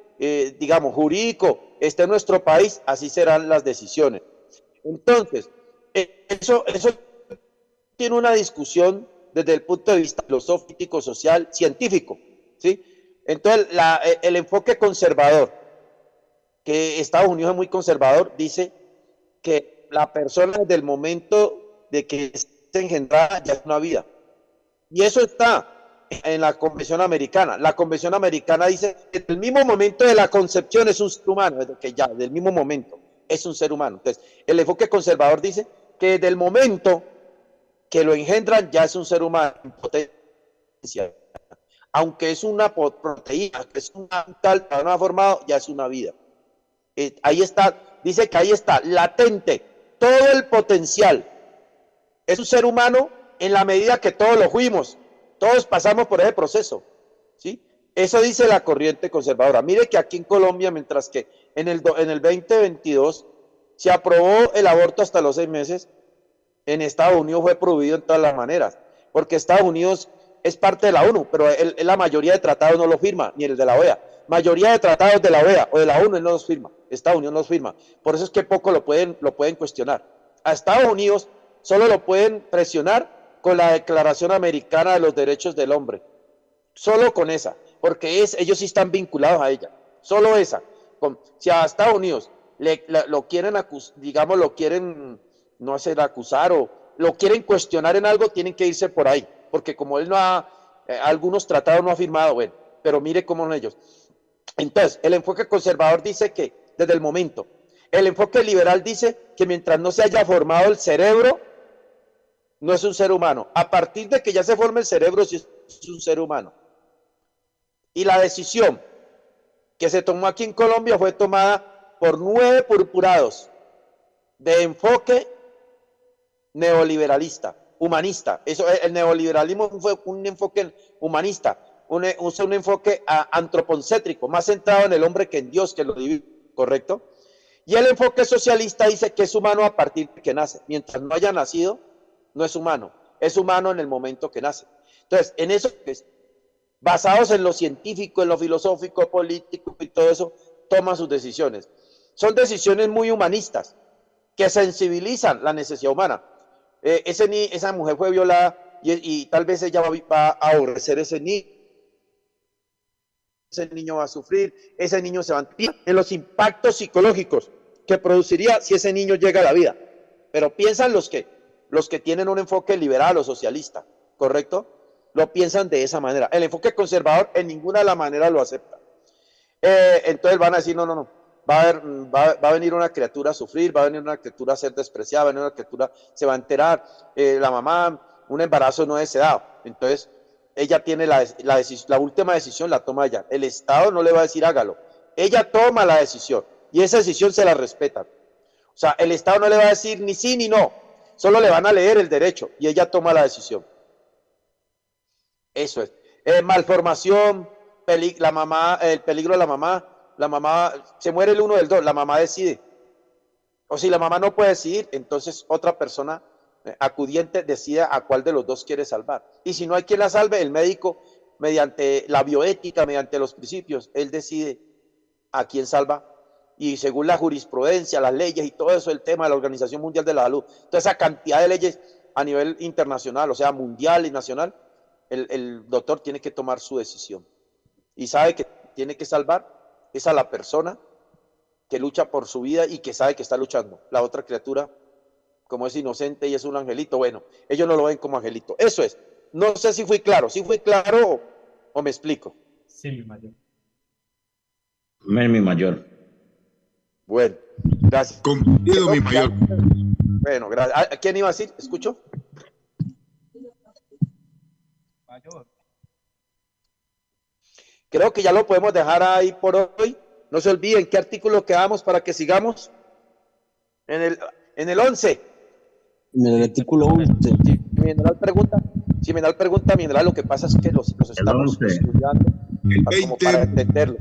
C: digamos, jurídico esté en nuestro país, así serán las decisiones. Entonces, eso tiene una discusión desde el punto de vista filosófico, social, científico, ¿sí? Entonces, el enfoque conservador, que Estados Unidos es muy conservador, dice que la persona desde el momento de que es engendrada ya es una vida. Y eso está en la Convención Americana. La Convención Americana dice que desde el mismo momento de la concepción es un ser humano, desde el mismo momento es un ser humano. Entonces, el enfoque conservador dice que desde el momento que lo engendran ya es un ser humano en potencia. Aunque es una proteína, que es un tal, no ha formado, ya es una vida. Ahí está, dice que ahí está latente todo el potencial. Es un ser humano en la medida que todos lo fuimos, todos pasamos por ese proceso, ¿sí? Eso dice la corriente conservadora. Mire que aquí en Colombia, mientras que en el 2022 se aprobó el aborto hasta los 6 meses, en Estados Unidos fue prohibido en todas las maneras, porque Estados Unidos es parte de la ONU, pero la mayoría de tratados no lo firma, ni el de la OEA. Mayoría de tratados de la OEA o de la ONU él no los firma, Estados Unidos no los firma. Por eso es que poco lo pueden cuestionar. A Estados Unidos solo lo pueden presionar con la Declaración Americana de los Derechos del Hombre. Solo con esa, porque ellos sí están vinculados a ella. Solo esa. Si a Estados Unidos lo quieren digamos, lo quieren no hacer acusar o lo quieren cuestionar en algo, tienen que irse por ahí, porque como él no algunos tratados no ha firmado, bueno, pero mire cómo son ellos. Entonces, el enfoque conservador dice que desde el momento, el enfoque liberal dice que mientras no se haya formado el cerebro, no es un ser humano. A partir de que ya se forme el cerebro, sí es un ser humano. Y la decisión que se tomó aquí en Colombia fue tomada por 9 purpurados de enfoque neoliberalista, humanista. El neoliberalismo fue un enfoque humanista, un enfoque antropocéntrico, más centrado en el hombre que en Dios, que lo divino, ¿correcto? Y el enfoque socialista dice que es humano a partir de que nace. Mientras no haya nacido, no es humano. Es humano en el momento que nace. Entonces, en eso, basados en lo científico, en lo filosófico, político y todo eso, toman sus decisiones. Son decisiones muy humanistas, que sensibilizan la necesidad humana. Esa mujer fue violada y tal vez ella va a aborrecer ese niño va a sufrir, ese niño se va a sentir en los impactos psicológicos que produciría si ese niño llega a la vida. Pero piensan los que tienen un enfoque liberal o socialista, ¿correcto? Lo piensan de esa manera. El enfoque conservador en ninguna de las maneras lo acepta. Entonces van a decir, no. Va a venir una criatura a sufrir, va a venir una criatura a ser despreciada, va a venir una criatura, se va a enterar, la mamá, un embarazo no deseado. Entonces, ella tiene la última decisión, la toma ella. El Estado no le va a decir hágalo. Ella toma la decisión y esa decisión se la respetan. O sea, el Estado no le va a decir ni sí ni no, solo le van a leer el derecho y ella toma la decisión. Eso es. Malformación, el peligro de la mamá, se muere el uno del dos, la mamá decide. O si la mamá no puede decidir, entonces otra persona acudiente decide a cuál de los dos quiere salvar. Y si no hay quien la salve, el médico, mediante la bioética, mediante los principios, él decide a quién salva. Y según la jurisprudencia, las leyes y todo eso, el tema de la Organización Mundial de la Salud, toda esa cantidad de leyes a nivel internacional, o sea, mundial y nacional, el doctor tiene que tomar su decisión. Y sabe que tiene que salvar es a la persona que lucha por su vida y que sabe que está luchando. La otra criatura, como es inocente y es un angelito, bueno, ellos no lo ven como angelito. Eso es. No sé si fui claro. ¿Sí fui claro o me explico?
E: Sí, mi mayor.
D: Mi mayor.
C: Bueno, gracias.
B: Comprendido, mi mayor.
C: Bueno, gracias. ¿A quién iba a decir? ¿Escucho?
E: Mayor.
C: Creo que ya lo podemos dejar ahí por hoy. No se olviden qué artículo quedamos para que sigamos. En el 11.
F: En el artículo 11.
C: Si mi general pregunta, mi general, lo que pasa es que los estamos estudiando
B: El
C: como
B: 20.
C: para entenderlo.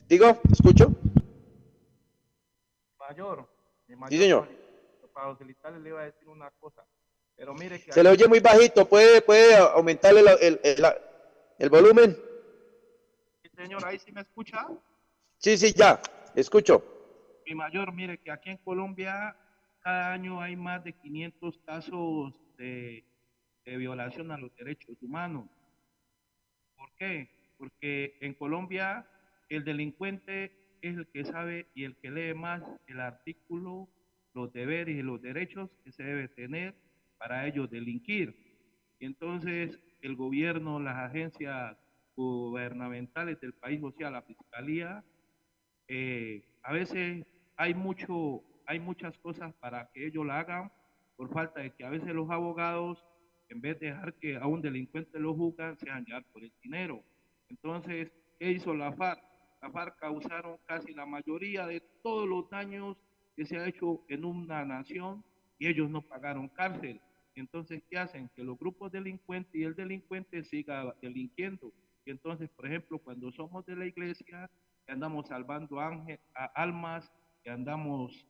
C: ¿Digo? ¿Escucho?
G: mi
C: Sí,
G: mayor,
C: señor.
G: para facilitarle le iba a decir una cosa. Pero mire que
C: Se le
G: aquí,
C: oye muy bajito. ¿Puede aumentarle el volumen?
G: señor, ahí sí me escucha.
C: Sí, sí, ya. Escucho.
G: Mi mayor, mire que aquí en Colombia cada año hay más de 500 casos de violación a los derechos humanos. ¿Por qué? Porque en Colombia el delincuente es el que sabe y el que lee más el artículo, los deberes y los derechos que se debe tener para ellos delinquir. Y entonces el gobierno, las agencias gubernamentales del país, o sea, la fiscalía, a veces hay muchas cosas para que ellos la hagan por falta de que a veces los abogados, en vez de dejar que a un delincuente lo juzgan, se dejan llevar por el dinero. Entonces, ¿qué hizo la FARC? La FARC causaron casi la mayoría de todos los daños que se ha hecho en una nación y ellos no pagaron cárcel. Entonces, ¿qué hacen? Que los grupos delincuentes y el delincuente siga delinquiendo. Y entonces, por ejemplo, cuando somos de la iglesia, que andamos salvando almas, que andamos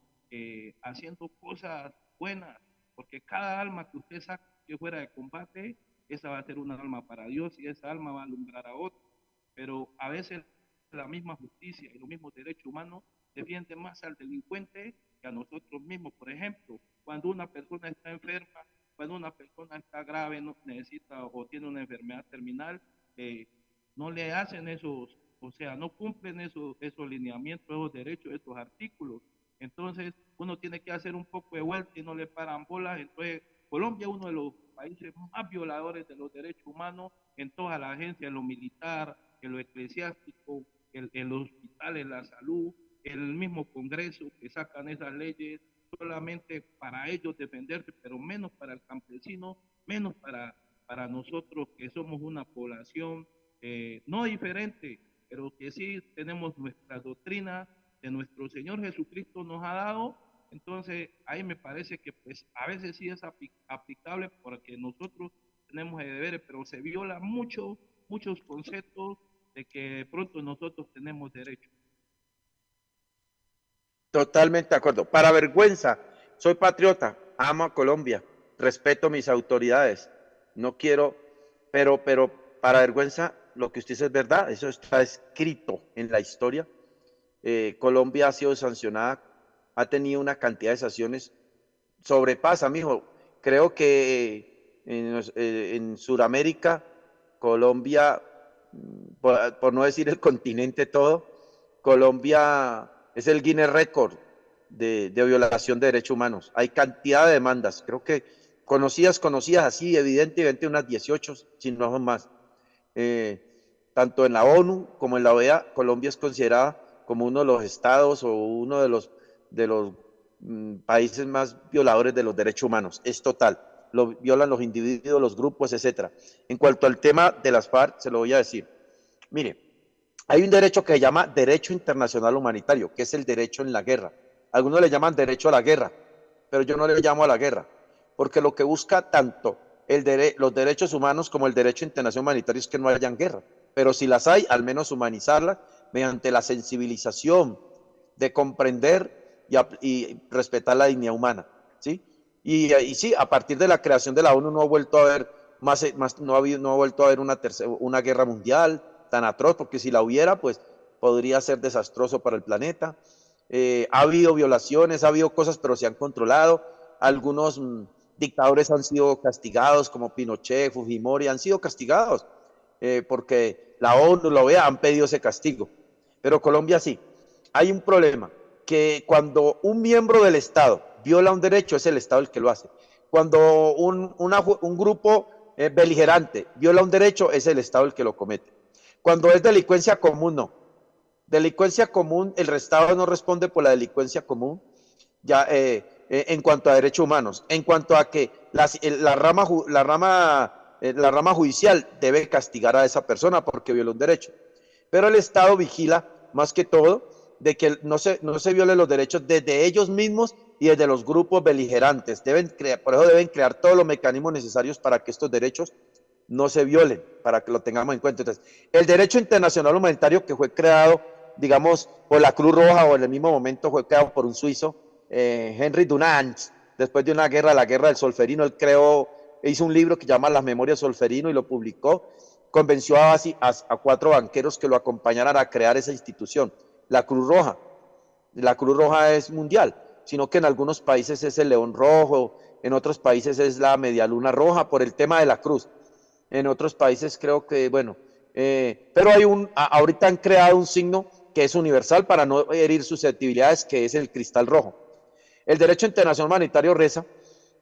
G: haciendo cosas buenas, porque cada alma que usted saque fuera de combate, esa va a ser una alma para Dios y esa alma va a alumbrar a otro. Pero a veces la misma justicia y los mismos derechos humanos defienden más al delincuente que a nosotros mismos. Por ejemplo, cuando una persona está enferma, cuando una persona está grave, no necesita o tiene una enfermedad terminal, no le hacen esos, o sea, no cumplen esos lineamientos, esos derechos, esos artículos. Entonces, uno tiene que hacer un poco de vuelta y no le paran bolas. Entonces, Colombia es uno de los países más violadores de los derechos humanos en todas las agencias, en lo militar, en lo eclesiástico, en los hospitales, la salud, el mismo Congreso que sacan esas leyes solamente para ellos defenderse, pero menos para el campesino, menos para nosotros que somos una población no diferente, pero que sí tenemos nuestra doctrina de nuestro Señor Jesucristo nos ha dado. Entonces ahí me parece que pues a veces sí es aplicable porque nosotros tenemos deberes, pero se viola muchos conceptos de que de pronto nosotros tenemos derecho.
C: Totalmente de acuerdo. Para vergüenza, soy patriota, amo a Colombia, respeto mis autoridades. No quiero, pero para vergüenza, lo que usted dice es verdad, eso está escrito en la historia. Colombia ha sido sancionada, ha tenido una cantidad de sanciones, sobrepasa, mijo. Creo que en Sudamérica, Colombia, por no decir el continente todo, Colombia es el Guinness Record de violación de derechos humanos. Hay cantidad de demandas, creo que conocidas así, evidentemente unas 18, si no son más. Eh, Tanto en la ONU como en la OEA, Colombia es considerada como uno de los estados o uno de los países más violadores de los derechos humanos. Es total. Lo violan los individuos, los grupos, etcétera. En cuanto al tema de las FARC, se lo voy a decir. Mire, hay un derecho que se llama derecho internacional humanitario, que es el derecho en la guerra. Algunos le llaman derecho a la guerra, pero yo no le llamo a la guerra, porque lo que busca tanto los derechos humanos como el derecho internacional humanitario es que no hayan guerra. Pero si las hay, al menos humanizarlas mediante la sensibilización de comprender y respetar la dignidad humana, ¿sí? Y sí, a partir de la creación de la ONU no ha vuelto a haber no ha vuelto a haber una guerra mundial tan atroz, porque si la hubiera, pues podría ser desastroso para el planeta. Ha habido violaciones, ha habido cosas, pero se han controlado. Algunos dictadores han sido castigados, como Pinochet, Fujimori, han sido castigados, porque la ONU, la OEA han pedido ese castigo. Pero Colombia sí. Hay un problema, que cuando un miembro del Estado viola un derecho, es el Estado el que lo hace. Cuando un grupo beligerante viola un derecho, es el Estado el que lo comete. Cuando es delincuencia común, no. Delincuencia común, el Estado no responde por la delincuencia común, ya en cuanto a derechos humanos, en cuanto a que la rama judicial debe castigar a esa persona porque violó un derecho. Pero el Estado vigila más que todo de que no se violen los derechos desde ellos mismos y desde los grupos beligerantes. Por eso deben crear todos los mecanismos necesarios para que estos derechos no se violen, para que lo tengamos en cuenta. Entonces, el derecho internacional humanitario que fue creado digamos, por la Cruz Roja, o en el mismo momento fue creado por un suizo, Henry Dunant, después de una guerra, la guerra del Solferino. Él hizo un libro que se llama Las Memorias Solferino y lo publicó. Convenció a 4 banqueros que lo acompañaran a crear esa institución, la Cruz Roja. La Cruz Roja es mundial, sino que en algunos países es el León Rojo, en otros países es la Medialuna Roja, por el tema de la cruz. En otros países creo que, bueno, pero ahorita han creado un signo que es universal para no herir susceptibilidades, que es el cristal rojo. El derecho internacional humanitario reza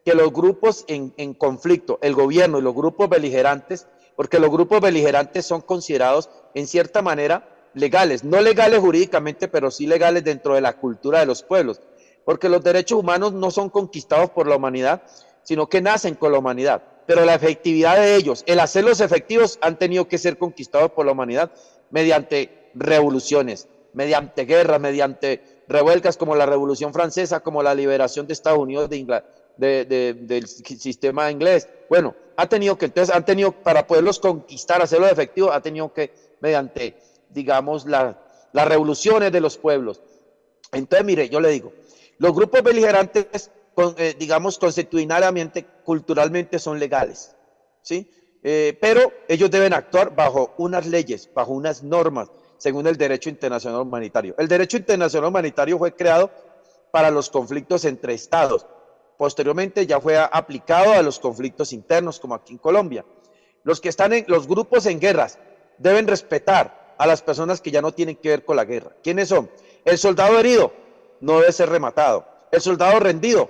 C: que los grupos en conflicto, el gobierno y los grupos beligerantes, porque los grupos beligerantes son considerados en cierta manera legales, no legales jurídicamente, pero sí legales dentro de la cultura de los pueblos, porque los derechos humanos no son conquistados por la humanidad, sino que nacen con la humanidad, pero la efectividad de ellos, el hacerlos efectivos, han tenido que ser conquistados por la humanidad mediante revoluciones, mediante guerras, mediante revuelcas como la Revolución Francesa, como la liberación de Estados Unidos del sistema inglés. Bueno, entonces han tenido, para poderlos conquistar, hacerlos efectivos, ha tenido que, mediante, digamos, las revoluciones de los pueblos. Entonces, mire, yo le digo, los grupos beligerantes, digamos, constitucionalmente, culturalmente son legales, ¿sí? Pero ellos deben actuar bajo unas leyes, bajo unas normas, según el derecho internacional humanitario. El derecho internacional humanitario fue creado para los conflictos entre estados. Posteriormente ya fue aplicado a los conflictos internos, como aquí en Colombia. Los grupos en guerras deben respetar a las personas que ya no tienen que ver con la guerra. ¿Quiénes son? El soldado herido no debe ser rematado. El soldado rendido,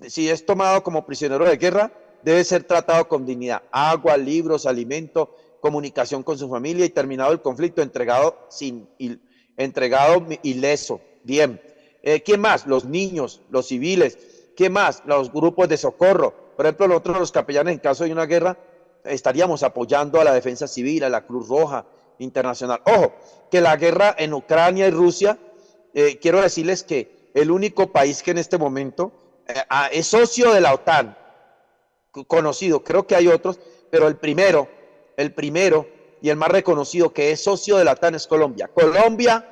C: si es tomado como prisionero de guerra, debe ser tratado con dignidad. Agua, libros, alimento, comunicación con su familia, y terminado el conflicto, entregado ileso. Bien. ¿Quién más? Los niños, los civiles. ¿Quién más? Los grupos de socorro. Por ejemplo, nosotros los capellanes, en caso de una guerra, estaríamos apoyando a la defensa civil, a la Cruz Roja Internacional. Ojo, que la guerra en Ucrania y Rusia, quiero decirles que el único país que en este momento es socio de la OTAN, conocido, creo que hay otros, pero el primero y el más reconocido que es socio de la OTAN es Colombia. Colombia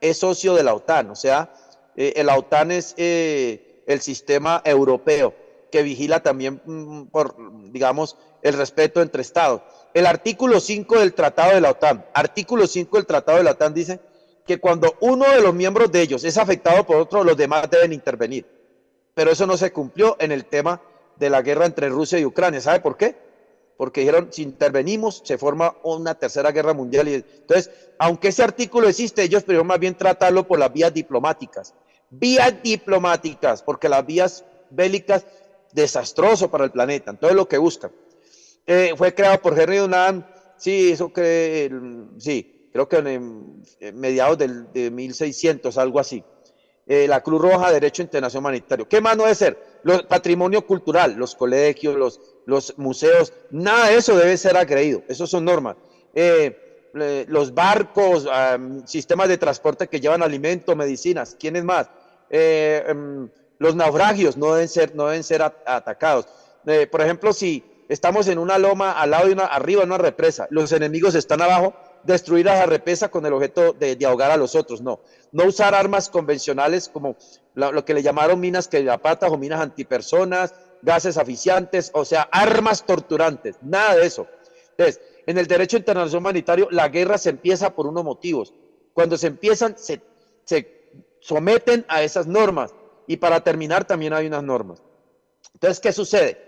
C: es socio de la OTAN, o sea, la OTAN es el sistema europeo que vigila también por, digamos, el respeto entre estados. El artículo 5 del Tratado de la OTAN dice que cuando uno de los miembros de ellos es afectado por otro, los demás deben intervenir. Pero eso no se cumplió en el tema de la guerra entre Rusia y Ucrania. ¿Sabe por qué? Porque dijeron, si intervenimos, se forma una tercera guerra mundial. Entonces, aunque ese artículo existe, ellos prefirieron más bien tratarlo por las vías diplomáticas. Porque las vías bélicas, desastroso para el planeta. Entonces, lo que buscan. Fue creado por Henry Dunant, sí, creo que en mediados de 1600, algo así. La Cruz Roja, Derecho Internacional Humanitario. ¿Qué más no debe ser? Patrimonio cultural, los colegios, los museos, nada de eso debe ser agredido, eso son normas. Los barcos, sistemas de transporte que llevan alimentos, medicinas, ¿quiénes más? Los naufragios no deben ser atacados. Por ejemplo, si estamos en una loma al lado arriba de una represa, los enemigos están abajo, destruir a la represa con el objeto de ahogar a los otros, no usar armas convencionales como lo que le llamaron minas quebrapatas o minas antipersonas, gases asfixiantes, o sea, armas torturantes, nada de eso. Entonces, en el derecho internacional humanitario, la guerra se empieza por unos motivos. Cuando se empiezan, se someten a esas normas, y para terminar también hay unas normas. Entonces, ¿qué sucede?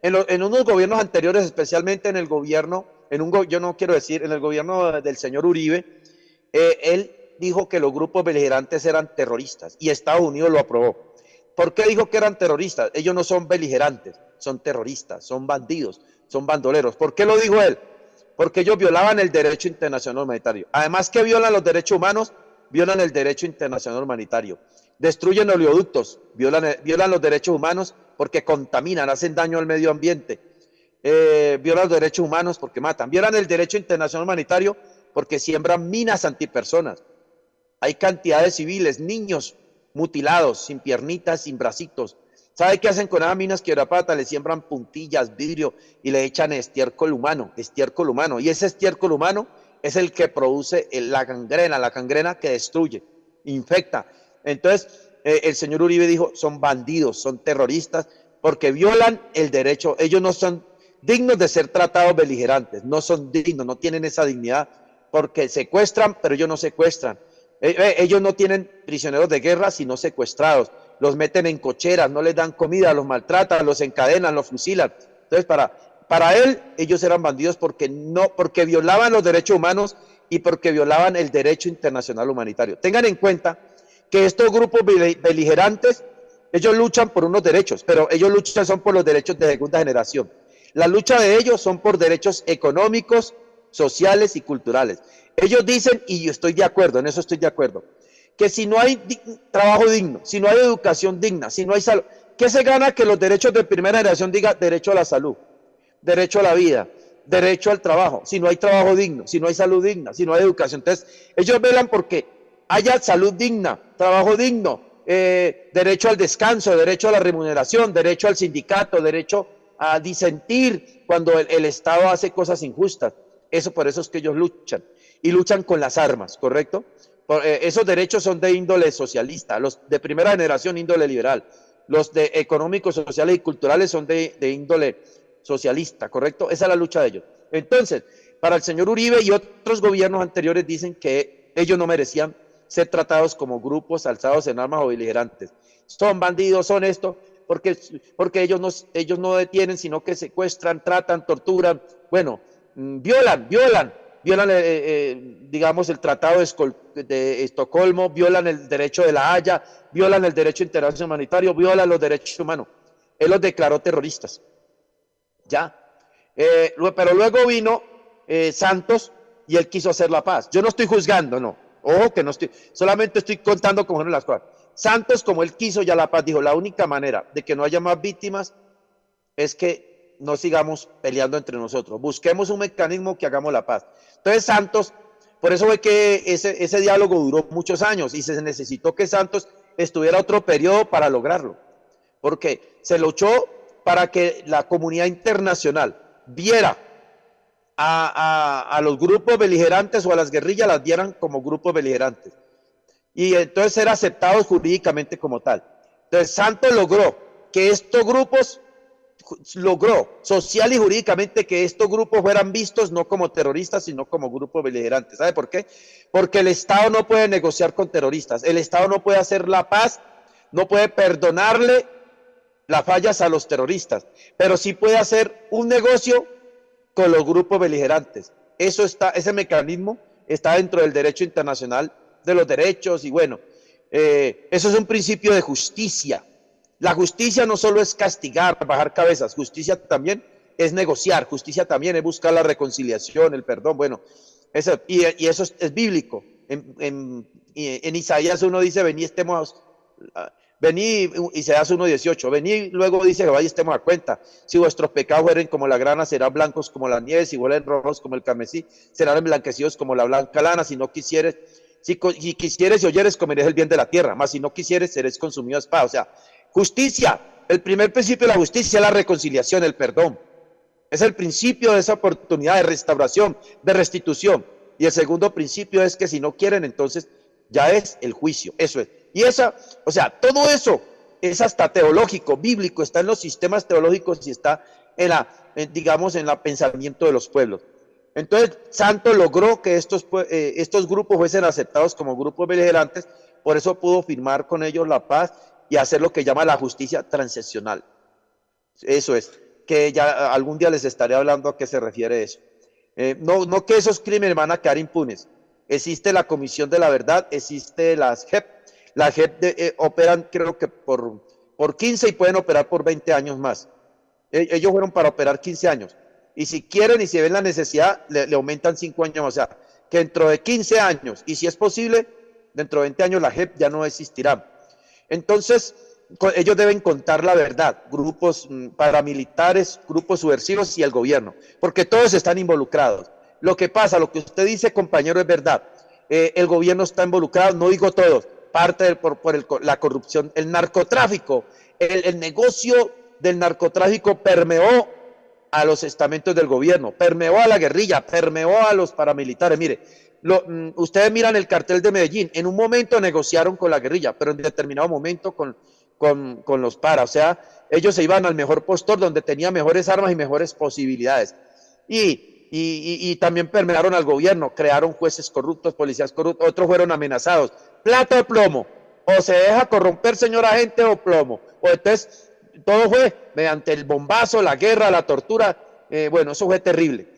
C: En unos gobiernos anteriores, especialmente en el gobierno, en el gobierno del señor Uribe, él dijo que los grupos beligerantes eran terroristas, y Estados Unidos lo aprobó. ¿Por qué dijo que eran terroristas? Ellos no son beligerantes, son terroristas, son bandidos, son bandoleros. ¿Por qué lo dijo él? Porque ellos violaban el derecho internacional humanitario. Además que violan los derechos humanos, violan el derecho internacional humanitario. Destruyen oleoductos, violan los derechos humanos porque contaminan, hacen daño al medio ambiente. Violan los derechos humanos porque matan. Violan el derecho internacional humanitario porque siembran minas antipersonas. Hay cantidad de civiles, niños mutilados, sin piernitas, sin bracitos. ¿Sabe qué hacen con esas minas quebrapatas? Le siembran puntillas, vidrio, y le echan estiércol humano. Y ese estiércol humano es el que produce la gangrena que destruye, infecta. Entonces, el señor Uribe dijo, son bandidos, son terroristas, porque violan el derecho. Ellos no son dignos de ser tratados beligerantes, no son dignos, no tienen esa dignidad, porque secuestran, pero ellos no secuestran. Ellos no tienen prisioneros de guerra, sino secuestrados. Los meten en cocheras, no les dan comida, los maltratan, los encadenan, los fusilan. Entonces, para él, ellos eran bandidos porque violaban los derechos humanos y porque violaban el derecho internacional humanitario. Tengan en cuenta que estos grupos beligerantes, ellos luchan por unos derechos, pero ellos luchan son por los derechos de segunda generación. La lucha de ellos son por derechos económicos, sociales y culturales. Ellos dicen, y yo estoy de acuerdo, en eso estoy de acuerdo, que si no hay trabajo digno, si no hay educación digna, si no hay salud, ¿qué se gana que los derechos de primera generación diga derecho a la salud, derecho a la vida, derecho al trabajo? Si no hay trabajo digno, si no hay salud digna, si no hay educación. Entonces, ellos velan porque haya salud digna, trabajo digno, derecho al descanso, derecho a la remuneración, derecho al sindicato, derecho a disentir cuando el Estado hace cosas injustas. Por eso es que ellos luchan, y luchan con las armas, ¿correcto? Esos derechos son de índole socialista, los de primera generación índole liberal, los de económicos, sociales y culturales son de índole socialista, ¿correcto? Esa es la lucha de ellos. Entonces, para el señor Uribe y otros gobiernos anteriores dicen que ellos no merecían ser tratados como grupos alzados en armas o beligerantes. Son bandidos, son esto, porque ellos no detienen, sino que secuestran, tratan, torturan, bueno, violan, digamos, el Tratado de Estocolmo, violan el derecho de la Haya, violan el derecho internacional humanitario, violan los derechos humanos. Él los declaró terroristas. ¿Ya? Pero luego vino Santos y él quiso hacer la paz. Yo no estoy juzgando, no. Ojo que no estoy, solamente estoy contando cómo son las cosas. Santos, como él quiso ya la paz, dijo, la única manera de que no haya más víctimas es que no sigamos peleando entre nosotros. Busquemos un mecanismo que hagamos la paz. Entonces Santos, por eso fue que ese diálogo duró muchos años y se necesitó que Santos estuviera otro periodo para lograrlo. Porque se luchó para que la comunidad internacional viera a los grupos beligerantes o a las guerrillas, las vieran como grupos beligerantes. Y entonces ser aceptados jurídicamente como tal. Entonces Santos logró que estos grupos, social y jurídicamente que estos grupos fueran vistos no como terroristas, sino como grupos beligerantes. ¿Sabe por qué? Porque el Estado no puede negociar con terroristas. El Estado no puede hacer la paz, no puede perdonarle las fallas a los terroristas, pero sí puede hacer un negocio con los grupos beligerantes. Ese mecanismo está dentro del derecho internacional de los derechos y bueno, eso es un principio de justicia. La justicia no solo es castigar, bajar cabezas, justicia también es negociar, justicia también es buscar la reconciliación, el perdón, bueno, y eso es bíblico. En Isaías 1 dice, vení, Isaías 1:18, vení, luego dice Jehová y estemos a cuenta. Si vuestros pecados fueren como la grana, serán blancos como la nieve, si fueren rojos como el carmesí, serán emblanquecidos como la blanca lana. Si quisieres y oyeres, comeréis el bien de la tierra, mas si no quisieres, seréis consumido a espada. O sea, justicia, el primer principio de la justicia es la reconciliación, el perdón. Es el principio de esa oportunidad de restauración, de restitución. Y el segundo principio es que si no quieren, entonces ya es el juicio. Eso es. O sea, todo eso es hasta teológico, bíblico, está en los sistemas teológicos y está digamos, en el pensamiento de los pueblos. Entonces, Santos logró que estos grupos fuesen aceptados como grupos beligerantes, por eso pudo firmar con ellos la paz y hacer lo que llama la justicia transicional. Eso es, que ya algún día les estaré hablando a qué se refiere eso. No que esos crímenes van a quedar impunes. Existe la Comisión de la Verdad, existe las JEP. Las JEP operan creo que por 15 y pueden operar por 20 años más. Ellos fueron para operar 15 años. Y si quieren y si ven la necesidad, le aumentan 5 años. O sea, que dentro de 15 años, y si es posible, dentro de 20 años la JEP ya no existirá. Entonces, ellos deben contar la verdad, grupos paramilitares, grupos subversivos y el gobierno, porque todos están involucrados. Lo que pasa, lo que usted dice, compañero, es verdad. El gobierno está involucrado, no digo todos, parte por la corrupción, el narcotráfico, el negocio del narcotráfico permeó a los estamentos del gobierno, permeó a la guerrilla, permeó a los paramilitares. Mire, ustedes miran el cartel de Medellín, en un momento negociaron con la guerrilla, pero en determinado momento con los para, o sea, ellos se iban al mejor postor donde tenía mejores armas y mejores posibilidades. Y también permearon al gobierno, crearon jueces corruptos, policías corruptos, otros fueron amenazados. Plata o plomo, o se deja corromper, señor agente, o plomo. O entonces, todo fue mediante el bombazo, la guerra, la tortura. Bueno, eso fue terrible.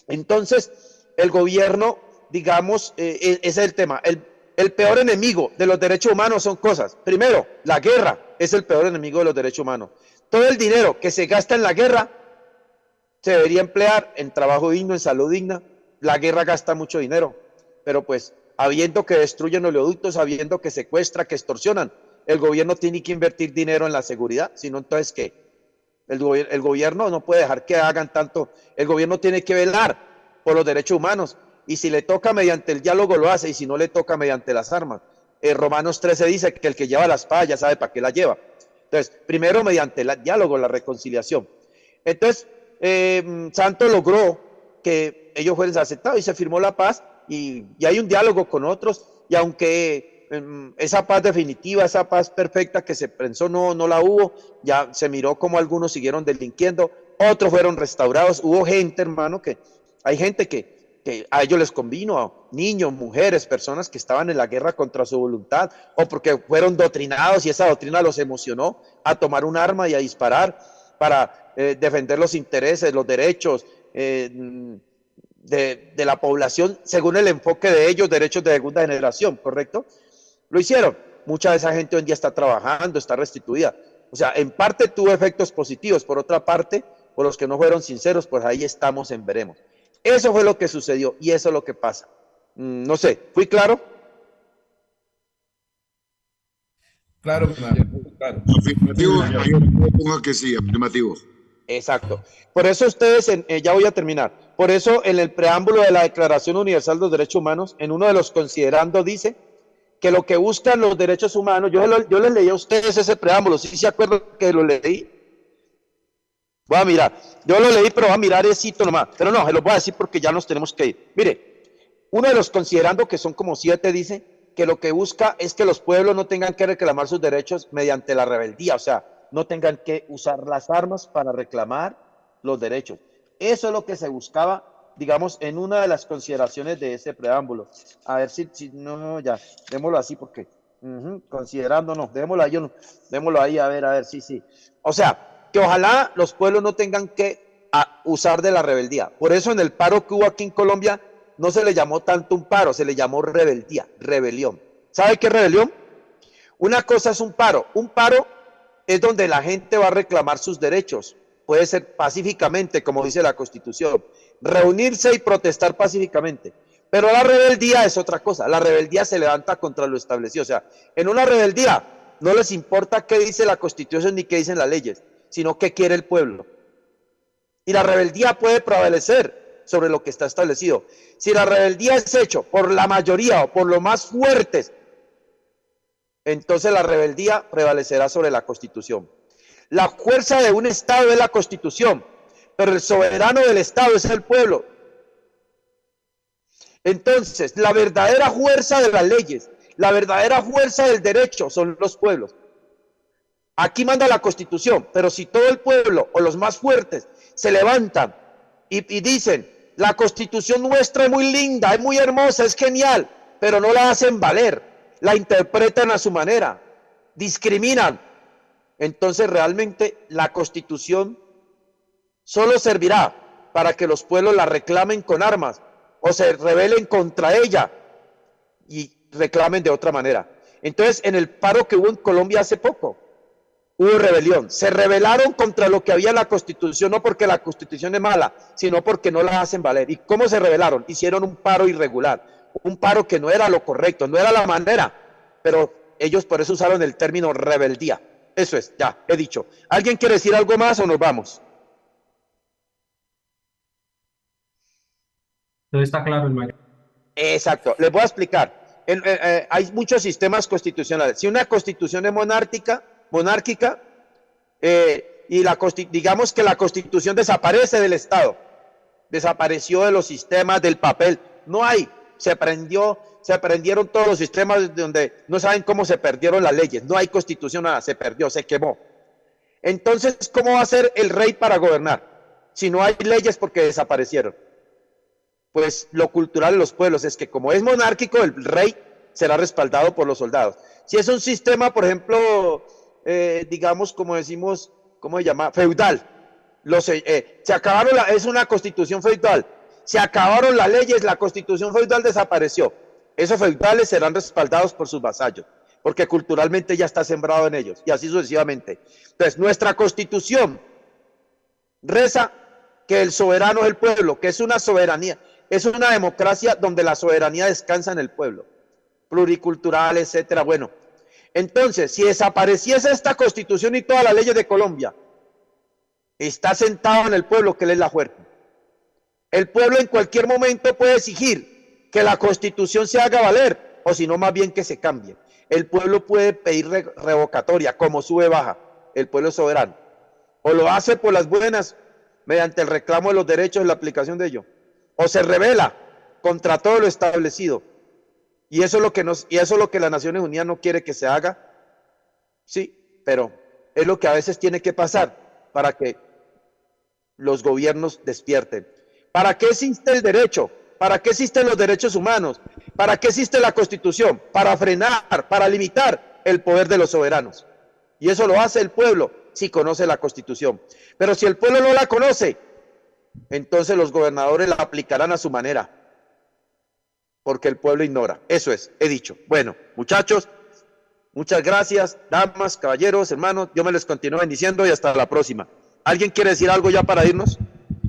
C: Entonces, el gobierno, digamos, ese es el tema. El peor enemigo de los derechos humanos son cosas. Primero, la guerra es el peor enemigo de los derechos humanos. Todo el dinero que se gasta en la guerra se debería emplear en trabajo digno, en salud digna. La guerra gasta mucho dinero, pero pues, habiendo que destruyen oleoductos, sabiendo que secuestra, que extorsionan, el gobierno tiene que invertir dinero en la seguridad, sino entonces, ¿qué? El gobierno no puede dejar que hagan tanto. El gobierno tiene que velar por los derechos humanos, y si le toca mediante el diálogo lo hace, y si no le toca mediante las armas. Romanos 13 dice que el que lleva la espada ya sabe para qué la lleva. Entonces, primero mediante el diálogo, la reconciliación. Entonces, Santos logró que ellos fueran aceptados y se firmó la paz, y hay un diálogo con otros, y aunque esa paz definitiva, esa paz perfecta que se pensó no la hubo, ya se miró como algunos siguieron delinquiendo, otros fueron restaurados. Hubo gente, hermano, hay gente que a ellos les convino, niños, mujeres, personas que estaban en la guerra contra su voluntad, o porque fueron doctrinados y esa doctrina los emocionó a tomar un arma y a disparar para defender los intereses, los derechos de la población, según el enfoque de ellos, derechos de segunda generación, ¿correcto? Lo hicieron. Mucha de esa gente hoy en día está trabajando, está restituida. O sea, en parte tuvo efectos positivos, por otra parte, por los que no fueron sinceros, pues ahí estamos en veremos. Eso fue lo que sucedió y eso es lo que pasa. No sé, ¿fui claro?
H: Claro, mayor, claro.
B: Afirmativo, mayor, ponga que sí, afirmativo.
C: Exacto. Por eso ustedes, ya voy a terminar, por eso en el preámbulo de la Declaración Universal de los Derechos Humanos, en uno de los considerando dice que lo que buscan los derechos humanos, yo les leí a ustedes ese preámbulo, ¿sí se acuerdan que lo leí? Voy a mirar, yo lo leí, pero voy a mirar cito nomás, pero no, se los voy a decir porque ya nos tenemos que ir. Mire, uno de los considerando, que son como 7, dice que lo que busca es que los pueblos no tengan que reclamar sus derechos mediante la rebeldía, o sea, no tengan que usar las armas para reclamar los derechos. Eso es lo que se buscaba, digamos, en una de las consideraciones de ese preámbulo. A ver si no, ya, démoslo así porque, considerando, no, démoslo ahí, a ver, sí. O sea, que ojalá los pueblos no tengan que usar de la rebeldía. Por eso en el paro que hubo aquí en Colombia no se le llamó tanto un paro, se le llamó rebeldía, rebelión. ¿Sabe qué es rebelión? Una cosa es un paro es donde la gente va a reclamar sus derechos, puede ser pacíficamente, como dice la Constitución, reunirse y protestar pacíficamente. Pero la rebeldía es otra cosa, la rebeldía se levanta contra lo establecido. O sea, en una rebeldía no les importa qué dice la Constitución ni qué dicen las leyes, sino qué quiere el pueblo. Y la rebeldía puede prevalecer sobre lo que está establecido. Si la rebeldía es hecho por la mayoría o por los más fuertes, entonces la rebeldía prevalecerá sobre la Constitución. La fuerza de un Estado es la Constitución, pero el soberano del Estado es el pueblo. Entonces, la verdadera fuerza de las leyes, la verdadera fuerza del derecho son los pueblos. Aquí manda la Constitución, pero si todo el pueblo o los más fuertes se levantan y dicen, la Constitución nuestra es muy linda, es muy hermosa, es genial, pero no la hacen valer, la interpretan a su manera, discriminan, entonces realmente la Constitución solo servirá para que los pueblos la reclamen con armas o se rebelen contra ella y reclamen de otra manera. Entonces, en el paro que hubo en Colombia hace poco, hubo rebelión. Se rebelaron contra lo que había en la Constitución, no porque la Constitución es mala, sino porque no la hacen valer. ¿Y cómo se rebelaron? Hicieron un paro irregular, un paro que no era lo correcto, no era la manera, pero ellos por eso usaron el término rebeldía. Eso es, ya, he dicho. ¿Alguien quiere decir algo más o nos vamos?
E: Todo está claro, hermano.
C: Exacto, les voy a explicar. Hay muchos sistemas constitucionales. Si una constitución es monárquica, digamos que la Constitución desaparece del Estado, desapareció de los sistemas del papel, no hay, se prendieron todos los sistemas donde no saben cómo se perdieron las leyes, no hay Constitución, nada, se perdió, se quemó. Entonces, ¿cómo va a ser el rey para gobernar si no hay leyes porque desaparecieron? Pues lo cultural de los pueblos es que como es monárquico, el rey será respaldado por los soldados. Si es un sistema, por ejemplo, digamos, como decimos, ¿cómo se llama? Feudal. Se acabaron, es una constitución feudal. Se acabaron las leyes, la constitución feudal desapareció. Esos feudales serán respaldados por sus vasallos, porque culturalmente ya está sembrado en ellos, y así sucesivamente. Entonces, nuestra constitución reza que el soberano es el pueblo, que es una soberanía, es una democracia donde la soberanía descansa en el pueblo, pluricultural, etcétera. Bueno, entonces, si desapareciese esta constitución y todas las leyes de Colombia, está sentado en el pueblo, que él es la fuerza. El pueblo en cualquier momento puede exigir que la constitución se haga valer, o si no, más bien que se cambie. El pueblo puede pedir revocatoria, como sube baja, el pueblo es soberano. O lo hace por las buenas, mediante el reclamo de los derechos y la aplicación de ello. O se rebela contra todo lo establecido. Y eso es lo que las Naciones Unidas no quiere que se haga. Sí, pero es lo que a veces tiene que pasar para que los gobiernos despierten. ¿Para qué existe el derecho? ¿Para qué existen los derechos humanos? ¿Para qué existe la Constitución? Para frenar, para limitar el poder de los soberanos. Y eso lo hace el pueblo si conoce la Constitución. Pero si el pueblo no la conoce, entonces los gobernadores la aplicarán a su manera, porque el pueblo ignora. Eso es, he dicho. Bueno, muchachos, muchas gracias, damas, caballeros, hermanos. Yo me les continúo bendiciendo y hasta la próxima. ¿Alguien quiere decir algo ya para irnos?